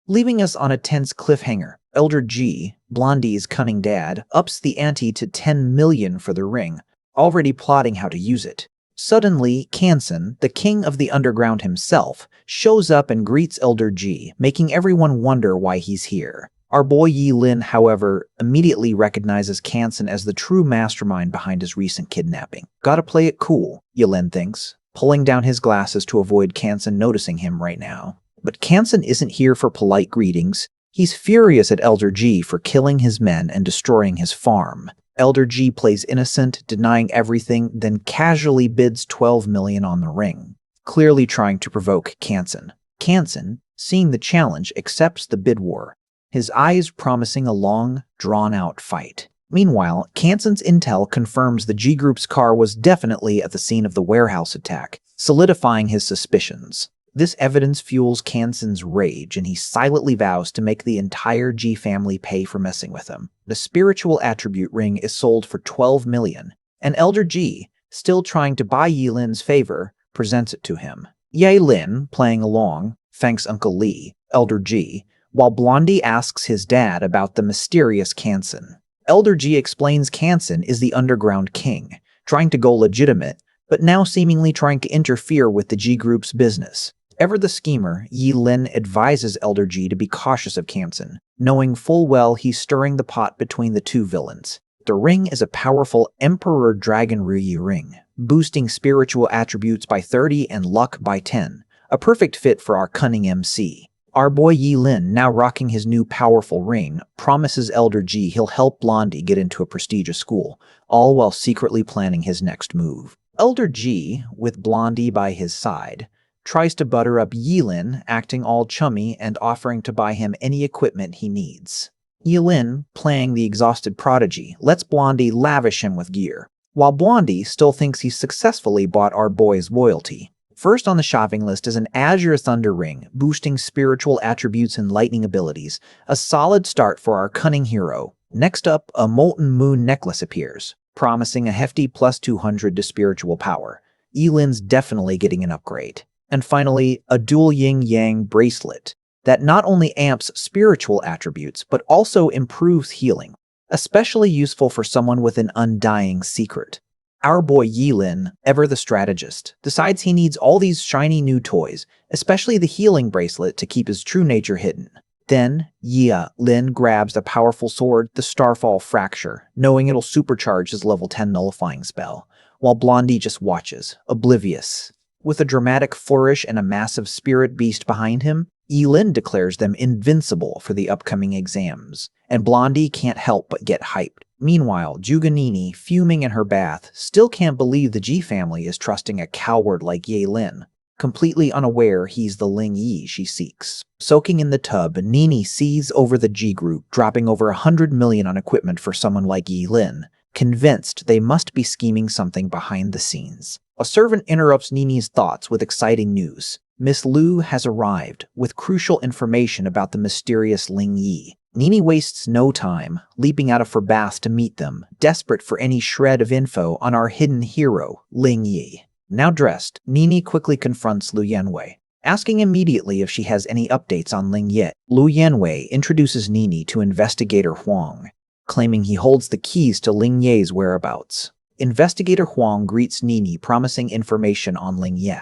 leaving us on a tense cliffhanger. Elder G, Blondie's cunning dad, ups the ante to 10 million for the ring, already plotting how to use it. Suddenly, Kansen, the king of the underground himself, shows up and greets Elder G, making everyone wonder why he's here. Our boy Yelin, however, immediately recognizes Kansen as the true mastermind behind his recent kidnapping. Gotta play it cool, Yelin thinks, pulling down his glasses to avoid Kansen noticing him right now. But Kansen isn't here for polite greetings. He's furious at Elder G for killing his men and destroying his farm. Elder G plays innocent, denying everything, then casually bids 12 million on the ring, clearly trying to provoke Kansen. Kansen, seeing the challenge, accepts the bid war, his eyes promising a long, drawn-out fight. Meanwhile, Kansen's intel confirms the G Group's car was definitely at the scene of the warehouse attack, solidifying his suspicions. This evidence fuels Kansen's rage, and he silently vows to make the entire G family pay for messing with him. The spiritual attribute ring is sold for 12 million, and Elder G, still trying to buy Yelin's favor, presents it to him. Yelin, playing along, thanks Uncle Lee, Elder G, while Blondie asks his dad about the mysterious Kansen. Elder G explains Kansen is the underground king, trying to go legitimate, but now seemingly trying to interfere with the G Group's business. Ever the schemer, Yi Lin advises Elder Ji to be cautious of Kamsen, knowing full well he's stirring the pot between the two villains. The ring is a powerful Emperor Dragon Ruyi ring, boosting spiritual attributes by 30 and luck by 10, a perfect fit for our cunning MC. Our boy Yi Lin, now rocking his new powerful ring, promises Elder Ji he'll help Blondie get into a prestigious school, all while secretly planning his next move. Elder Ji, with Blondie by his side, tries to butter up Yi Lin, acting all chummy and offering to buy him any equipment he needs. Yi Lin, playing the exhausted prodigy, lets Blondie lavish him with gear, while Blondie still thinks he's successfully bought our boy's loyalty. First on the shopping list is an Azure Thunder Ring, boosting spiritual attributes and lightning abilities, a solid start for our cunning hero. Next up, a Molten Moon necklace appears, promising a hefty plus 200 to spiritual power. Yi Lin's definitely getting an upgrade. And finally, a dual yin-yang bracelet that not only amps spiritual attributes, but also improves healing, especially useful for someone with an undying secret. Our boy Yi Lin, ever the strategist, decides he needs all these shiny new toys, especially the healing bracelet to keep his true nature hidden. Then, Yi Lin grabs a powerful sword, the Starfall Fracture, knowing it'll supercharge his level 10 nullifying spell, while Blondie just watches, oblivious. With a dramatic flourish and a massive spirit beast behind him, Yi Lin declares them invincible for the upcoming exams, and Blondie can't help but get hyped. Meanwhile, Juganini, fuming in her bath, still can't believe the Ji family is trusting a coward like Yi Lin, completely unaware he's the Ling Yi she seeks. Soaking in the tub, Nini sees over the Ji group, dropping over 100 million on equipment for someone like Yi Lin, convinced they must be scheming something behind the scenes. A servant interrupts Nini's thoughts with exciting news. Miss Lu has arrived with crucial information about the mysterious Ling Yi. Nini wastes no time, leaping out of her bath to meet them, desperate for any shred of info on our hidden hero, Ling Yi. Now dressed, Nini quickly confronts Lu Yanwei, asking immediately if she has any updates on Ling Yi. Lu Yanwei introduces Nini to Investigator Huang, claiming he holds the keys to Ling Yi's whereabouts. Investigator Huang greets Nini, promising information on Ling Yi.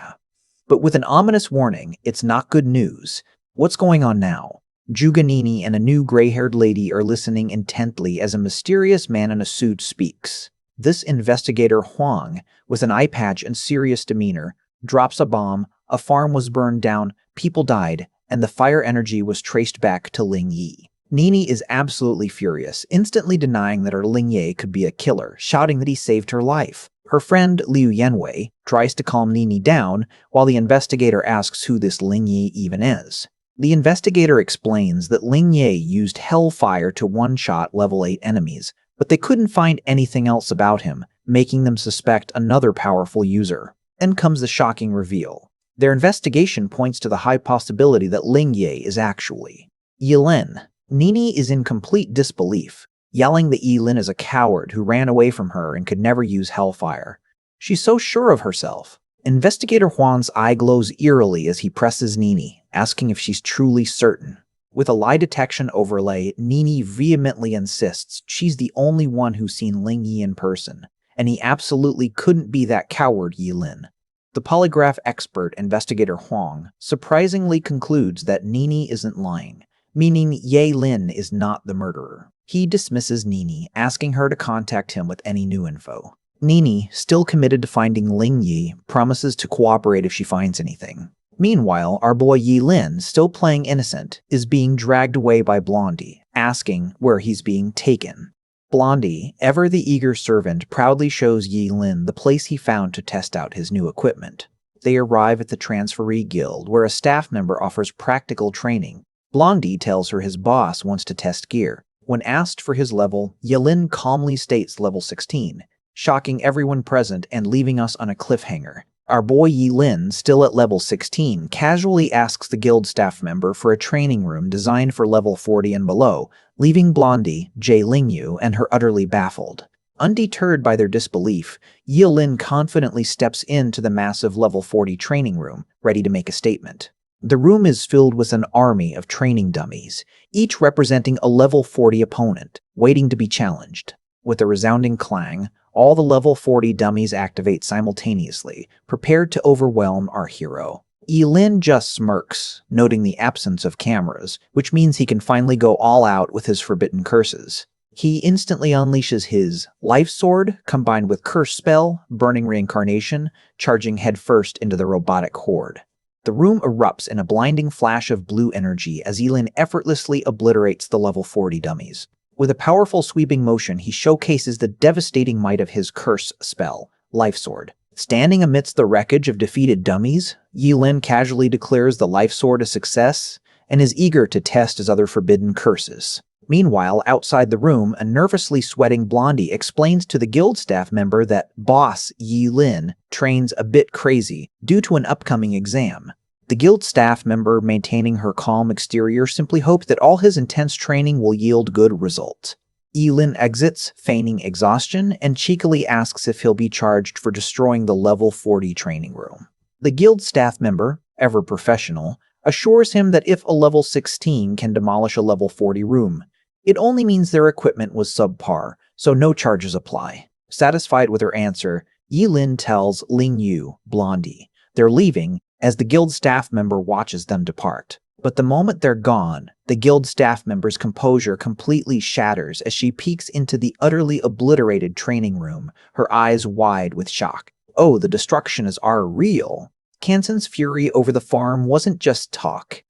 But with an ominous warning, it's not good news. What's going on now? Juganini and a new gray-haired lady are listening intently as a mysterious man in a suit speaks. This Investigator Huang, with an eye patch and serious demeanor, drops a bomb, a farm was burned down, people died, and the fire energy was traced back to Ling Yi. Nini is absolutely furious, instantly denying that her Ling Yi could be a killer, shouting that he saved her life. Her friend Liu Yanwei tries to calm Nini down, while the investigator asks who this Ling Yi even is. The investigator explains that Ling Yi used hellfire to one-shot level 8 enemies, but they couldn't find anything else about him, making them suspect another powerful user. Then comes the shocking reveal. Their investigation points to the high possibility that Ling Yi is actually Yi Lin. Nini is in complete disbelief, yelling that Yi Lin is a coward who ran away from her and could never use hellfire. She's so sure of herself. Investigator Huang's eye glows eerily as he presses Nini, asking if she's truly certain. With a lie detection overlay, Nini vehemently insists she's the only one who's seen Ling Yi in person, and he absolutely couldn't be that coward Yi Lin. The polygraph expert, Investigator Huang, surprisingly concludes that Nini isn't lying, meaning Yi Lin is not the murderer. He dismisses Nini, asking her to contact him with any new info. Nini, still committed to finding Ling Yi, promises to cooperate if she finds anything. Meanwhile, our boy Yi Lin, still playing innocent, is being dragged away by Blondie, asking where he's being taken. Blondie, ever the eager servant, proudly shows Yi Lin the place he found to test out his new equipment. They arrive at the Transferee Guild, where a staff member offers practical training. Blondie tells her his boss wants to test gear. When asked for his level, Yi Lin calmly states level 16, shocking everyone present and leaving us on a cliffhanger. Our boy Yi Lin, still at level 16, casually asks the guild staff member for a training room designed for level 40 and below, leaving Blondie, Jay Lingyu, and her utterly baffled. Undeterred by their disbelief, Yi Lin confidently steps into the massive level 40 training room, ready to make a statement. The room is filled with an army of training dummies, each representing a level 40 opponent, waiting to be challenged. With a resounding clang, all the level 40 dummies activate simultaneously, prepared to overwhelm our hero. Yilin just smirks, noting the absence of cameras, which means he can finally go all out with his forbidden curses. He instantly unleashes his life sword, combined with curse spell, burning reincarnation, charging headfirst into the robotic horde. The room erupts in a blinding flash of blue energy as Yilin effortlessly obliterates the level 40 dummies. With a powerful sweeping motion, he showcases the devastating might of his curse spell, Life Sword. Standing amidst the wreckage of defeated dummies, Yilin casually declares the Life Sword a success and is eager to test his other forbidden curses. Meanwhile, outside the room, a nervously sweating Blondie explains to the guild staff member that boss Yilin trains a bit crazy due to an upcoming exam. The guild staff member, maintaining her calm exterior, simply hopes that all his intense training will yield good results. Yilin exits, feigning exhaustion, and cheekily asks if he'll be charged for destroying the level 40 training room. The guild staff member, ever professional, assures him that if a level 16 can demolish a level 40 room, it only means their equipment was subpar, so no charges apply. Satisfied with her answer, Yilin tells Ling Yu, Blondie, they're leaving as the guild staff member watches them depart. But the moment they're gone, the guild staff member's composure completely shatters as she peeks into the utterly obliterated training room, her eyes wide with shock. Oh, the destructions are real. Kanson's fury over the farm wasn't just talk.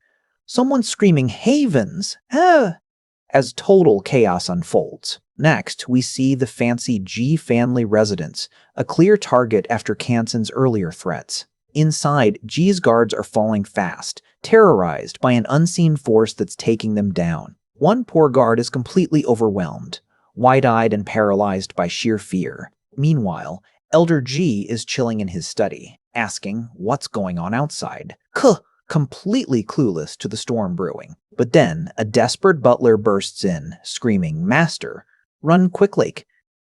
Someone screaming, "Havens! Ah!" as total chaos unfolds. Next, we see the fancy G family residence, a clear target after Kanson's earlier threats. Inside, G's guards are falling fast, terrorized by an unseen force that's taking them down. One poor guard is completely overwhelmed, wide-eyed and paralyzed by sheer fear. Meanwhile, Elder G is chilling in his study, asking what's going on outside, completely clueless to the storm brewing. But then, a desperate butler bursts in, screaming, "Master, run quickly!"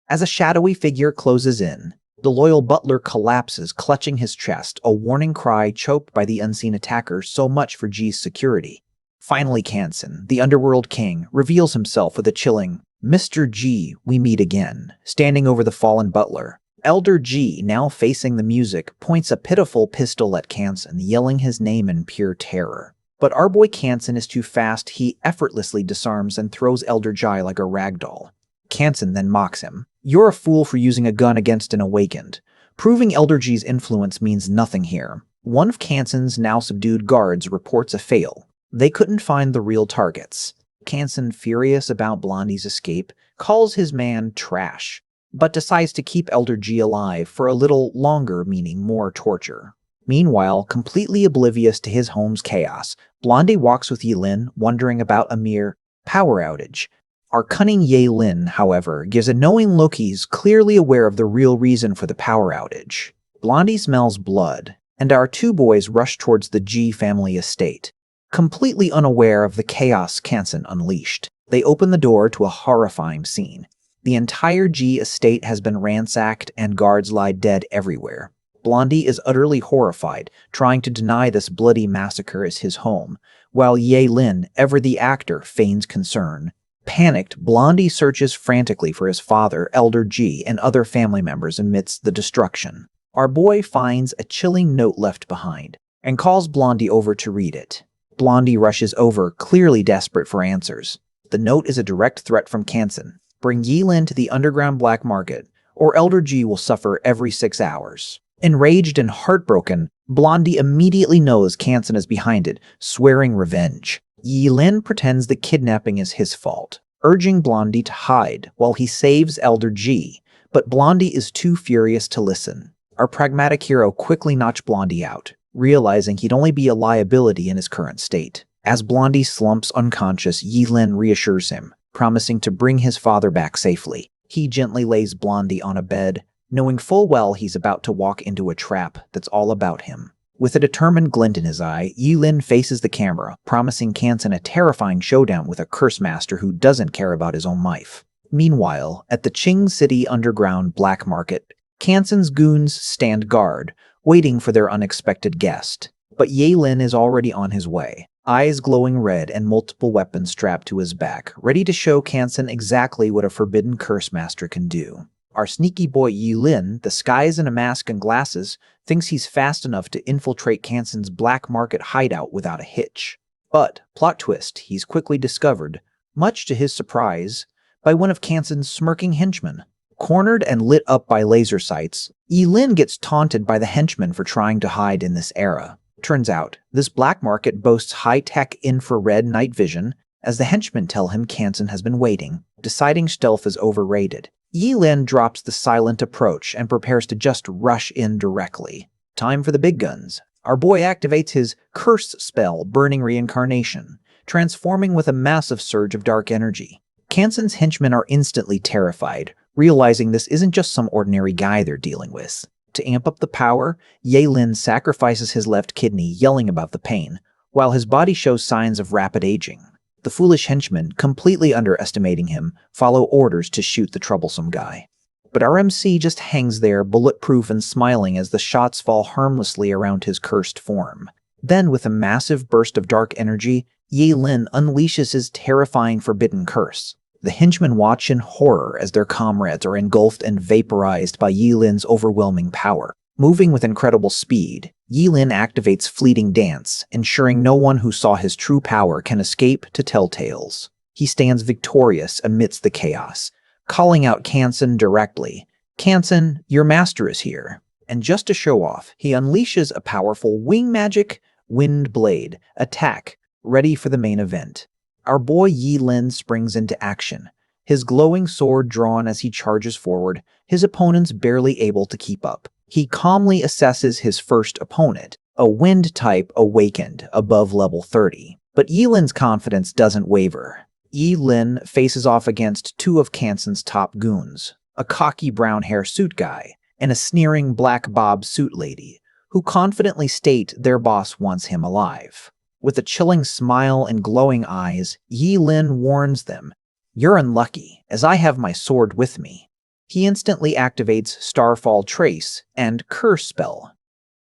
As a shadowy figure closes in, the loyal butler collapses, clutching his chest, a warning cry choked by the unseen attacker. So much for G's security. Finally, Kanson, the underworld king, reveals himself with a chilling, "Mr. G, we meet again," standing over the fallen butler. Elder G, now facing the music, points a pitiful pistol at Kanson, yelling his name in pure terror. But our boy Kanson is too fast. He effortlessly disarms and throws Elder G like a ragdoll. Kanson then mocks him. "You're a fool for using a gun against an awakened." Proving Elder G's influence means nothing here. One of Kanson's now subdued guards reports a fail. They couldn't find the real targets. Kanson, furious about Blondie's escape, calls his man trash, but decides to keep Elder G alive for a little longer, meaning more torture. Meanwhile, completely oblivious to his home's chaos, Blondie walks with Yilin, wondering about a mere power outage. Our cunning Yilin, however, gives a knowing look. He's clearly aware of the real reason for the power outage. Blondie smells blood, and our two boys rush towards the G family estate, completely unaware of the chaos Kanson unleashed. They open the door to a horrifying scene. The entire G estate has been ransacked and guards lie dead everywhere. Blondie is utterly horrified, trying to deny this bloody massacre is his home, while Yilin, ever the actor, feigns concern. Panicked, Blondie searches frantically for his father, Elder G, and other family members amidst the destruction. Our boy finds a chilling note left behind and calls Blondie over to read it. Blondie rushes over, clearly desperate for answers. The note is a direct threat from Kanson. Bring Yilin to the underground black market, or Elder G will suffer every 6 hours. Enraged and heartbroken, Blondie immediately knows Kanson is behind it, swearing revenge. Yilin pretends the kidnapping is his fault, urging Blondie to hide while he saves Elder G, but Blondie is too furious to listen. Our pragmatic hero quickly knocks Blondie out, realizing he'd only be a liability in his current state. As Blondie slumps unconscious, Yilin reassures him, promising to bring his father back safely. He gently lays Blondie on a bed, knowing full well he's about to walk into a trap that's all about him. With a determined glint in his eye, Yilin faces the camera, promising Kanson a terrifying showdown with a curse master who doesn't care about his own life. Meanwhile, at the Qing City underground black market, Kanson's goons stand guard, waiting for their unexpected guest. But Yilin is already on his way, eyes glowing red and multiple weapons strapped to his back, ready to show Kanson exactly what a forbidden curse master can do. Our sneaky boy Yilin, disguised in a mask and glasses, thinks he's fast enough to infiltrate Kansen's black market hideout without a hitch. But, plot twist, he's quickly discovered, much to his surprise, by one of Kansen's smirking henchmen. Cornered and lit up by laser sights, Yilin gets taunted by the henchmen for trying to hide in this era. Turns out, this black market boasts high-tech infrared night vision, as the henchmen tell him Kansen has been waiting, deciding stealth is overrated. Yilin drops the silent approach and prepares to just rush in directly. Time for the big guns. Our boy activates his curse spell, Burning Reincarnation, transforming with a massive surge of dark energy. Kansen's henchmen are instantly terrified, realizing this isn't just some ordinary guy they're dealing with. To amp up the power, Yilin sacrifices his left kidney, yelling about the pain, while his body shows signs of rapid aging. The foolish henchmen, completely underestimating him, follow orders to shoot the troublesome guy. But our MC just hangs there, bulletproof and smiling as the shots fall harmlessly around his cursed form. Then, with a massive burst of dark energy, Yilin unleashes his terrifying forbidden curse. The henchmen watch in horror as their comrades are engulfed and vaporized by Yilin's overwhelming power. Moving with incredible speed, Yilin activates Fleeting Dance, ensuring no one who saw his true power can escape to tell tales. He stands victorious amidst the chaos, calling out Kansen directly. "Kansen, your master is here." And just to show off, he unleashes a powerful wing magic, Wind Blade, attack, ready for the main event. Our boy Yilin springs into action, his glowing sword drawn as he charges forward, his opponents barely able to keep up. He calmly assesses his first opponent, a wind type awakened above level 30. But Yilin's confidence doesn't waver. Yilin faces off against two of Kansen's top goons, a cocky brown hair suit guy and a sneering black bob suit lady, who confidently state their boss wants him alive. With a chilling smile and glowing eyes, Yilin warns them, "You're unlucky, as I have my sword with me." He instantly activates Starfall Trace and Curse Spell,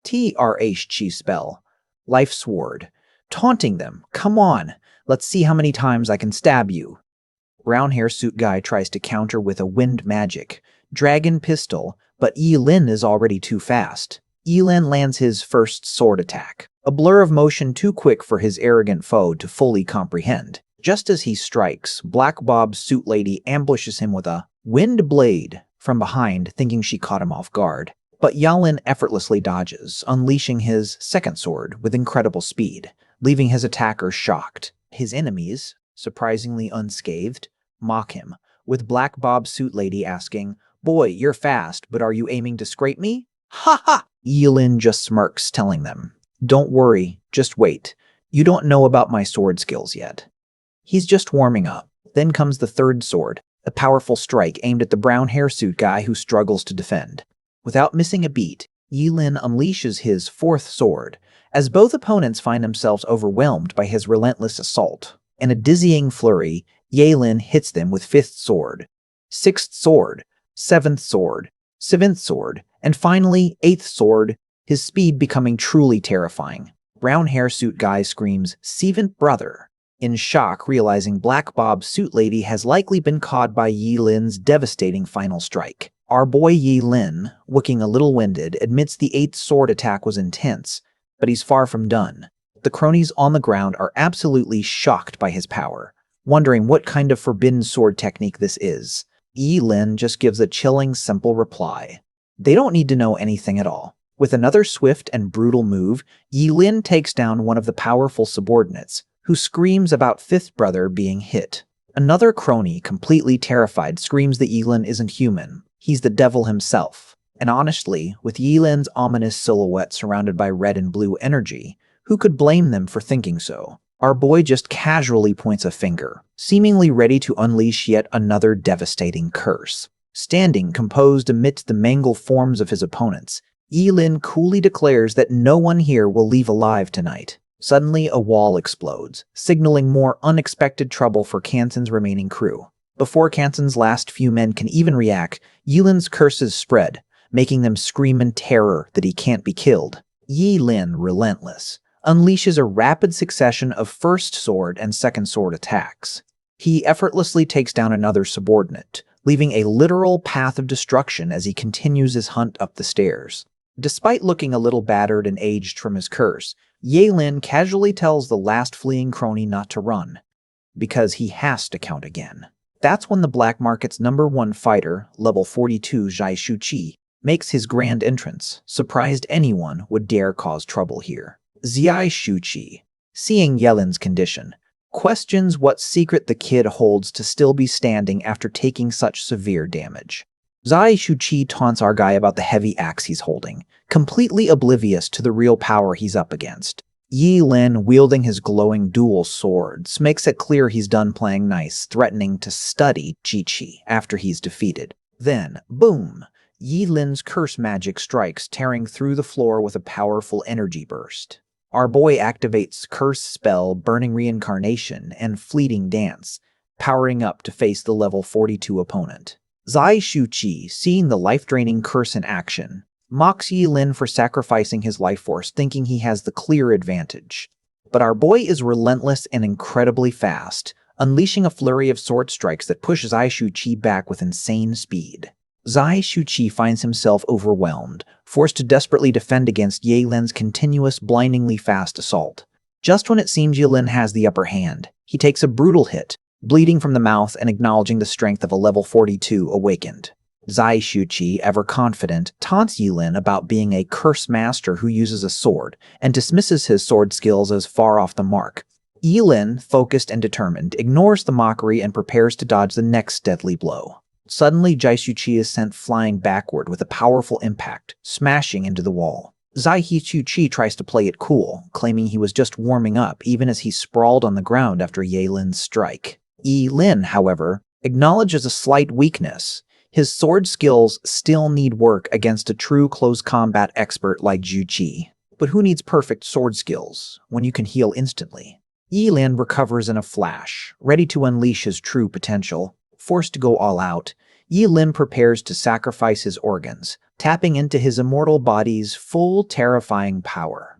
TRH spell, Life Sword, taunting them, "Come on, let's see how many times I can stab you." Brown hair suit guy tries to counter with a wind magic, Dragon Pistol, but Yilin is already too fast. Yilin lands his first sword attack, a blur of motion too quick for his arrogant foe to fully comprehend. Just as he strikes, Black Bob's suit lady ambushes him with a Wind Blade from behind, thinking she caught him off guard. But Yilin effortlessly dodges, unleashing his second sword with incredible speed, leaving his attacker shocked. His enemies, surprisingly unscathed, mock him, with Black Bob's suit lady asking, "Boy, you're fast, but are you aiming to scrape me?" "Ha ha!" Yilin just smirks, telling them, "Don't worry, just wait. You don't know about my sword skills yet." He's just warming up. Then comes the third sword, a powerful strike aimed at the brown hair suit guy who struggles to defend. Without missing a beat, Yilin unleashes his fourth sword, as both opponents find themselves overwhelmed by his relentless assault. In a dizzying flurry, Yilin hits them with fifth sword, sixth sword, seventh sword, and finally eighth sword, his speed becoming truly terrifying. Brown hair suit guy screams, "Seventh brother," in shock, realizing Black Bob's suit lady has likely been caught by Yilin's devastating final strike. Our boy Yilin, looking a little winded, admits the eighth sword attack was intense, but he's far from done. The cronies on the ground are absolutely shocked by his power, wondering what kind of forbidden sword technique this is. Yilin just gives a chilling, simple reply. They don't need to know anything at all. With another swift and brutal move, Yilin takes down one of the powerful subordinates, who screams about fifth brother being hit. Another crony, completely terrified, screams that Yilin isn't human. He's the devil himself. And honestly, with Yilin's ominous silhouette surrounded by red and blue energy, who could blame them for thinking so? Our boy just casually points a finger, seemingly ready to unleash yet another devastating curse. Standing composed amidst the mangled forms of his opponents, Yilin coolly declares that no one here will leave alive tonight. Suddenly, a wall explodes, signaling more unexpected trouble for Kansen's remaining crew. Before Kansen's last few men can even react, Yilin's curses spread, making them scream in terror that he can't be killed. Yilin, relentless, unleashes a rapid succession of first sword and second sword attacks. He effortlessly takes down another subordinate, leaving a literal path of destruction as he continues his hunt up the stairs. Despite looking a little battered and aged from his curse, Lin casually tells the last fleeing crony not to run, because he has to count again. That's when the black market's #1 fighter, level 42 Zhai Shuqi, makes his grand entrance, surprised anyone would dare cause trouble here. Zhai Shuqi, seeing Yelin's condition, questions what secret the kid holds to still be standing after taking such severe damage. Zhai Shuqi taunts our guy about the heavy axe he's holding, completely oblivious to the real power he's up against. Lin, wielding his glowing dual swords, makes it clear he's done playing nice, threatening to study Jiqi after he's defeated. Then, boom! Lin's curse magic strikes, tearing through the floor with a powerful energy burst. Our boy activates Curse Spell, Burning Reincarnation, and Fleeting Dance, powering up to face the level 42 opponent. Zhai Shuqi, seeing the life-draining curse in action, mocks Lin for sacrificing his life force, thinking he has the clear advantage. But our boy is relentless and incredibly fast, unleashing a flurry of sword strikes that pushes Zhai Shuqi back with insane speed. Zhai Shuqi finds himself overwhelmed, forced to desperately defend against Lin's continuous, blindingly fast assault. Just when it seems Lin has the upper hand, he takes a brutal hit, bleeding from the mouth and acknowledging the strength of a level 42 awakened. Zhai Shuqi, ever confident, taunts Lin about being a curse master who uses a sword, and dismisses his sword skills as far off the mark. Lin, focused and determined, ignores the mockery and prepares to dodge the next deadly blow. Suddenly, Zhai Shuqi is sent flying backward with a powerful impact, smashing into the wall. Zhai Shuqi tries to play it cool, claiming he was just warming up even as he sprawled on the ground after Lin's strike. Lin, however, acknowledges a slight weakness. His sword skills still need work against a true close combat expert like Jiqi. But who needs perfect sword skills when you can heal instantly? Lin recovers in a flash, ready to unleash his true potential. Forced to go all out, Lin prepares to sacrifice his organs, tapping into his immortal body's full terrifying power.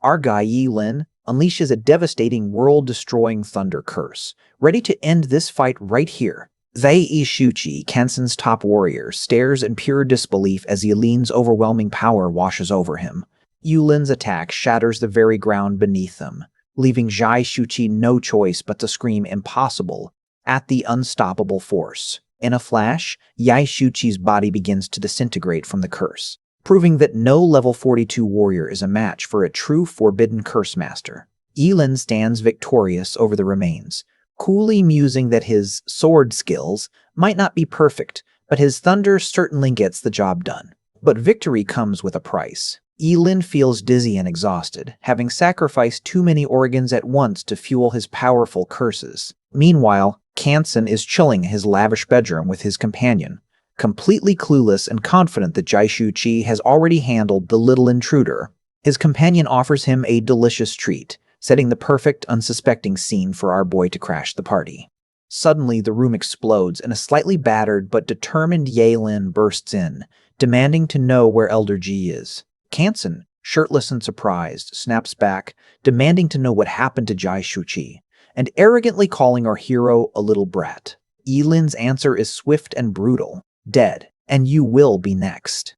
Our guy Lin unleashes a devastating world-destroying thunder curse, ready to end this fight right here. Zhai Shuqi, Kenson's top warrior, stares in pure disbelief as Lin's overwhelming power washes over him. Lin's attack shatters the very ground beneath them, leaving Zhai Shuqi no choice but to scream impossible at the unstoppable force. In a flash, Zhai Shuqi's body begins to disintegrate from the curse, proving that no level 42 warrior is a match for a true forbidden curse master. Lin stands victorious over the remains, coolly musing that his sword skills might not be perfect, but his thunder certainly gets the job done. But victory comes with a price. Lin feels dizzy and exhausted, having sacrificed too many organs at once to fuel his powerful curses. Meanwhile, Kanson is chilling in his lavish bedroom with his companion, completely clueless and confident that Zhai Shuqi has already handled the little intruder. His companion offers him a delicious treat, setting the perfect, unsuspecting scene for our boy to crash the party. Suddenly, the room explodes and a slightly battered but determined Lin bursts in, demanding to know where Elder Ji is. Kanson, shirtless and surprised, snaps back, demanding to know what happened to Zhai Shuqi, and arrogantly calling our hero a little brat. Lin's answer is swift and brutal. Dead, and you will be next.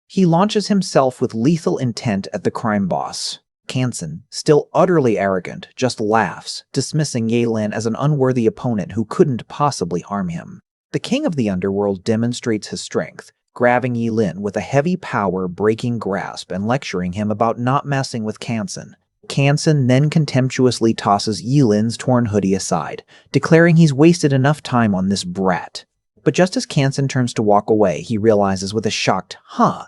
He launches himself with lethal intent at the crime boss. Kanson, still utterly arrogant, just laughs, dismissing Lin as an unworthy opponent who couldn't possibly harm him. The king of the underworld demonstrates his strength, grabbing Lin with a heavy power-breaking grasp and lecturing him about not messing with Kanson. Kanson then contemptuously tosses Lin's torn hoodie aside, declaring he's wasted enough time on this brat. But just as Kanson turns to walk away, he realizes with a shocked "huh"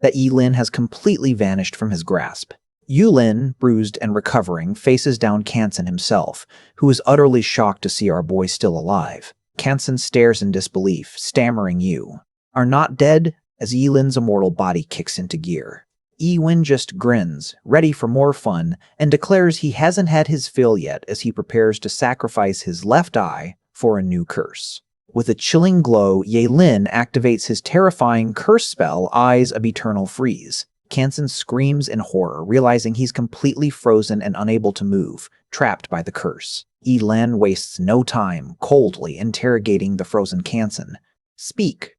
that Lin has completely vanished from his grasp. Lin, bruised and recovering, faces down Kanson himself, who is utterly shocked to see our boy still alive. Kanson stares in disbelief, stammering "You are not dead?" as Lin's immortal body kicks into gear. Lin just grins, ready for more fun, and declares he hasn't had his fill yet as he prepares to sacrifice his left eye for a new curse. With a chilling glow, Lin activates his terrifying curse spell, Eyes of Eternal Freeze. Kanson screams in horror, realizing he's completely frozen and unable to move, trapped by the curse. Lin wastes no time coldly interrogating the frozen Kansen. Speak.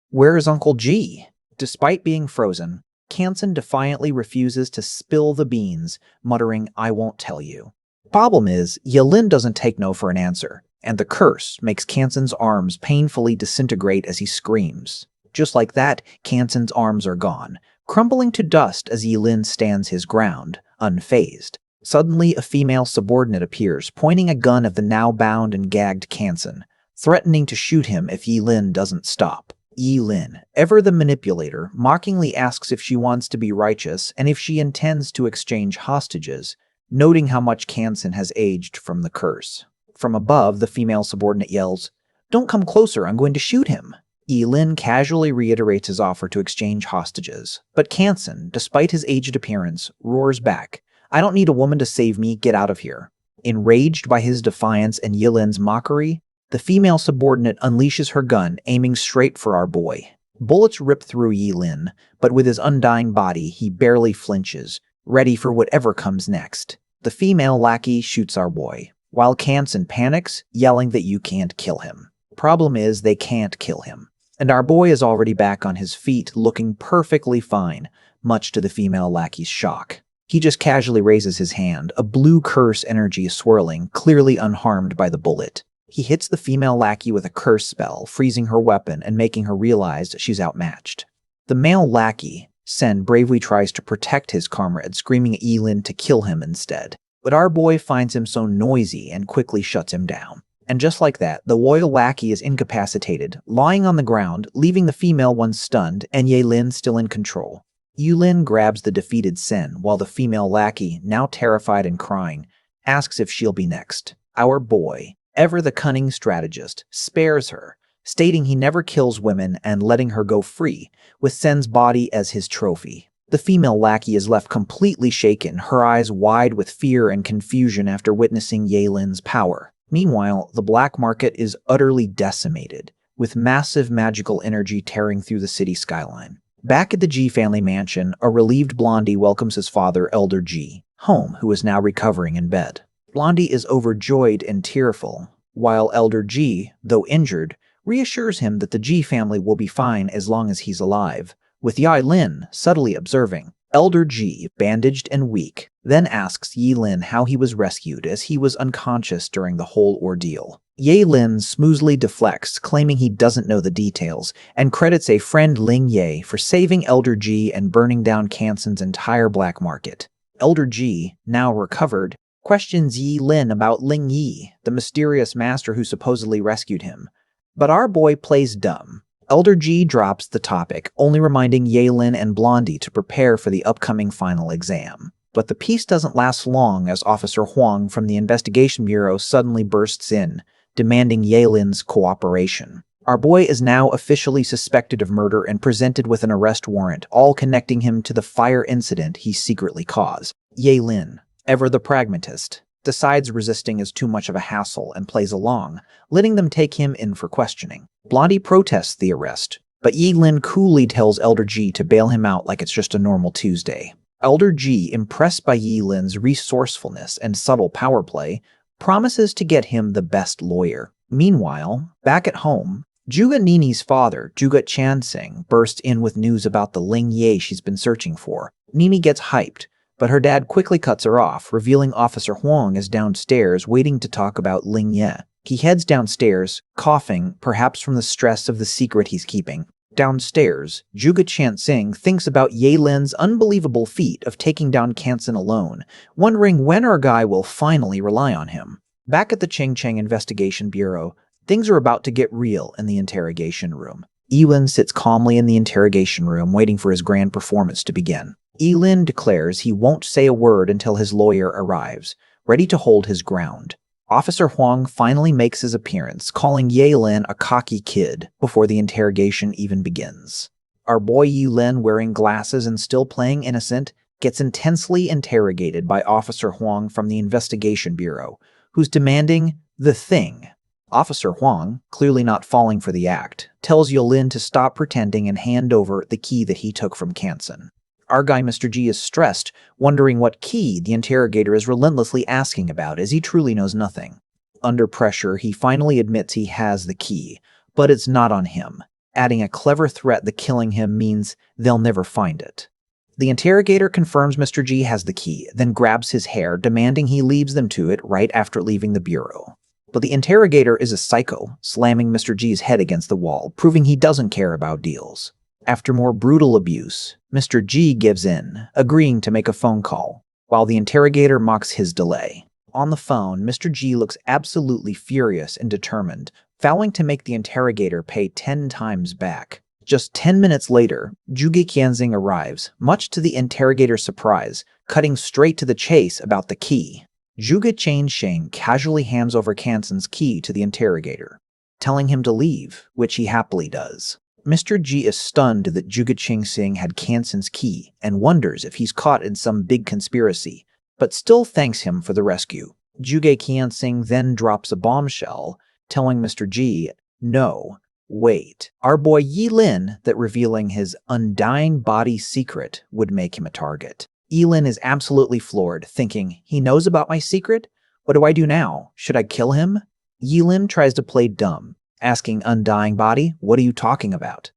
Where is Uncle G? Despite being frozen, Kansen defiantly refuses to spill the beans, muttering, I won't tell you. Problem is, Yelin doesn't take no for an answer, and the curse makes Kansen's arms painfully disintegrate as he screams. Just like that, Kansen's arms are gone, crumbling to dust as Yelin stands his ground, unfazed. Suddenly, a female subordinate appears, pointing a gun at the now bound and gagged Kansen, threatening to shoot him if Yelin doesn't stop. Yelin, ever the manipulator, mockingly asks if she wants to be righteous and if she intends to exchange hostages, noting how much Kansen has aged from the curse. From above, the female subordinate yells, Don't come closer, I'm going to shoot him. Yelin casually reiterates his offer to exchange hostages, but Kansen, despite his aged appearance, roars back, I don't need a woman to save me, get out of here. Enraged by his defiance and Yelin's mockery, the female subordinate unleashes her gun, aiming straight for our boy. Bullets rip through Yelin, but with his undying body, he barely flinches, ready for whatever comes next. The female lackey shoots our boy, while Kansen panics, yelling that you can't kill him. Problem is, they can't kill him, and our boy is already back on his feet, looking perfectly fine, much to the female lackey's shock. He just casually raises his hand, a blue curse energy swirling, clearly unharmed by the bullet. He hits the female lackey with a curse spell, freezing her weapon and making her realize she's outmatched. The male lackey, Sen, bravely tries to protect his comrade, screaming at Yelin to kill him instead. But our boy finds him so noisy and quickly shuts him down. And just like that, the loyal lackey is incapacitated, lying on the ground, leaving the female one stunned and Yelin still in control. Yulin grabs the defeated Sen, while the female lackey, now terrified and crying, asks if she'll be next. Our boy, ever the cunning strategist, spares her, stating he never kills women and letting her go free, with Sen's body as his trophy. The female lackey is left completely shaken, her eyes wide with fear and confusion after witnessing Yelin's power. Meanwhile, the black market is utterly decimated, with massive magical energy tearing through the city skyline. Back at the G family mansion, a relieved Blondie welcomes his father, Elder G, home, who is now recovering in bed. Blondie is overjoyed and tearful, while Elder G, though injured, reassures him that the G family will be fine as long as he's alive, with Yelin subtly observing. Elder G, bandaged and weak, then asks Yelin how he was rescued as he was unconscious during the whole ordeal. Yelin smoothly deflects, claiming he doesn't know the details, and credits a friend Ling Ye for saving Elder G and burning down Kansen's entire black market. Elder G, now recovered, questions Yelin about Ling Yi, the mysterious master who supposedly rescued him. But our boy plays dumb. Elder G drops the topic, only reminding Yelin and Blondie to prepare for the upcoming final exam. But the peace doesn't last long as Officer Huang from the Investigation Bureau suddenly bursts in, demanding Yelin's cooperation. Our boy is now officially suspected of murder and presented with an arrest warrant, all connecting him to the fire incident he secretly caused. Yelin, ever the pragmatist, decides resisting is too much of a hassle and plays along, letting them take him in for questioning. Blondie protests the arrest, but Yelin coolly tells Elder G to bail him out like it's just a normal Tuesday. Elder G, impressed by Yelin's resourcefulness and subtle power play, promises to get him the best lawyer. Meanwhile, back at home, Juga Nini's father, Juga Chansing, bursts in with news about the Ling Ye she's been searching for. Nini gets hyped, but her dad quickly cuts her off, revealing Officer Huang is downstairs waiting to talk about Ling Ye. He heads downstairs, coughing, perhaps from the stress of the secret he's keeping. Downstairs, Juga Chansing thinks about Yelin's unbelievable feat of taking down Kansen alone, wondering when our guy will finally rely on him. Back at the Ching Cheng Investigation Bureau, things are about to get real in the interrogation room. Yelin sits calmly in the interrogation room, waiting for his grand performance to begin. Yelin declares he won't say a word until his lawyer arrives, ready to hold his ground. Officer Huang finally makes his appearance, calling Yelin a cocky kid before the interrogation even begins. Our boy Yelin, wearing glasses and still playing innocent, gets intensely interrogated by Officer Huang from the Investigation Bureau, who's demanding the thing. Officer Huang, clearly not falling for the act, tells Yelin to stop pretending and hand over the key that he took from Kansen. Our guy Mr. G is stressed, wondering what key the interrogator is relentlessly asking about, as he truly knows nothing. Under pressure, he finally admits he has the key, but it's not on him, adding a clever threat that killing him means they'll never find it. The interrogator confirms Mr. G has the key, then grabs his hair, demanding he leaves them to it right after leaving the bureau. But the interrogator is a psycho, slamming Mr. G's head against the wall, proving he doesn't care about deals. After more brutal abuse, Mr. G gives in, agreeing to make a phone call, while the interrogator mocks his delay. On the phone, Mr. G looks absolutely furious and determined, vowing to make the interrogator pay 10 times back. Just 10 minutes later, Zhuge Qianxing arrives, much to the interrogator's surprise, cutting straight to the chase about the key. Zhuge Qianxing casually hands over Qianxing's key to the interrogator, telling him to leave, which he happily does. Mr. G is stunned that Zhuge Qianxing had Qianxing's key and wonders if he's caught in some big conspiracy, but still thanks him for the rescue. Zhuge Qianxing then drops a bombshell, telling Mr. G, "No, wait, our boy Yi Lin," that revealing his undying body secret would make him a target. Yi Lin is absolutely floored, thinking, he knows about my secret? What do I do now? Should I kill him? Yi Lin tries to play dumb, asking Undying Body, "What are you talking about?"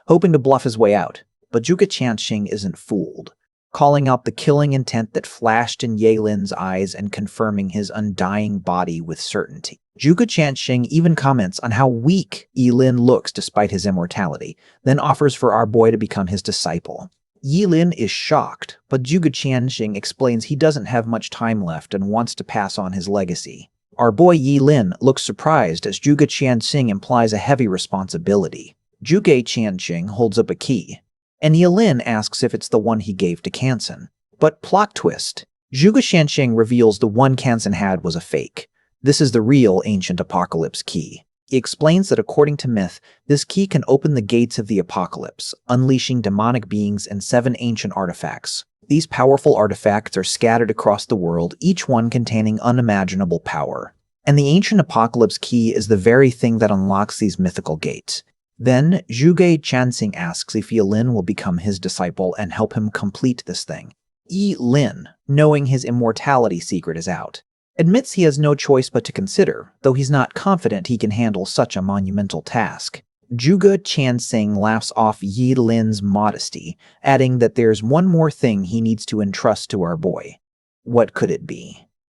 hoping to bluff his way out. But Zhuge Qianxing isn't fooled, calling out the killing intent that flashed in Yi Lin's eyes and confirming his undying body with certainty. Zhuge Qianxing even comments on how weak Yi Lin looks despite his immortality, then offers for our boy to become his disciple. Yi Lin is shocked, but Zhuge Qianxing explains he doesn't have much time left and wants to pass on his legacy. Our boy Yi Lin looks surprised as Zhuge Qianxing implies a heavy responsibility. Zhuge Qianxing holds up a key, and Yi Lin asks if it's the one he gave to Qianxin. But plot twist, Zhuge Qianxing reveals the one Qianxin had was a fake. This is the real ancient apocalypse key. He explains that according to myth, this key can open the gates of the apocalypse, unleashing demonic beings and 7 ancient artifacts. These powerful artifacts are scattered across the world, each one containing unimaginable power. And the ancient apocalypse key is the very thing that unlocks these mythical gates. Then, Zhuge Qianxing asks if Yi Lin will become his disciple and help him complete this thing. Yi Lin, knowing his immortality secret is out, admits he has no choice but to consider, though he's not confident he can handle such a monumental task. Zhuge Qianxing laughs off Yi Lin's modesty, adding that there's one more thing he needs to entrust to our boy. What could it be?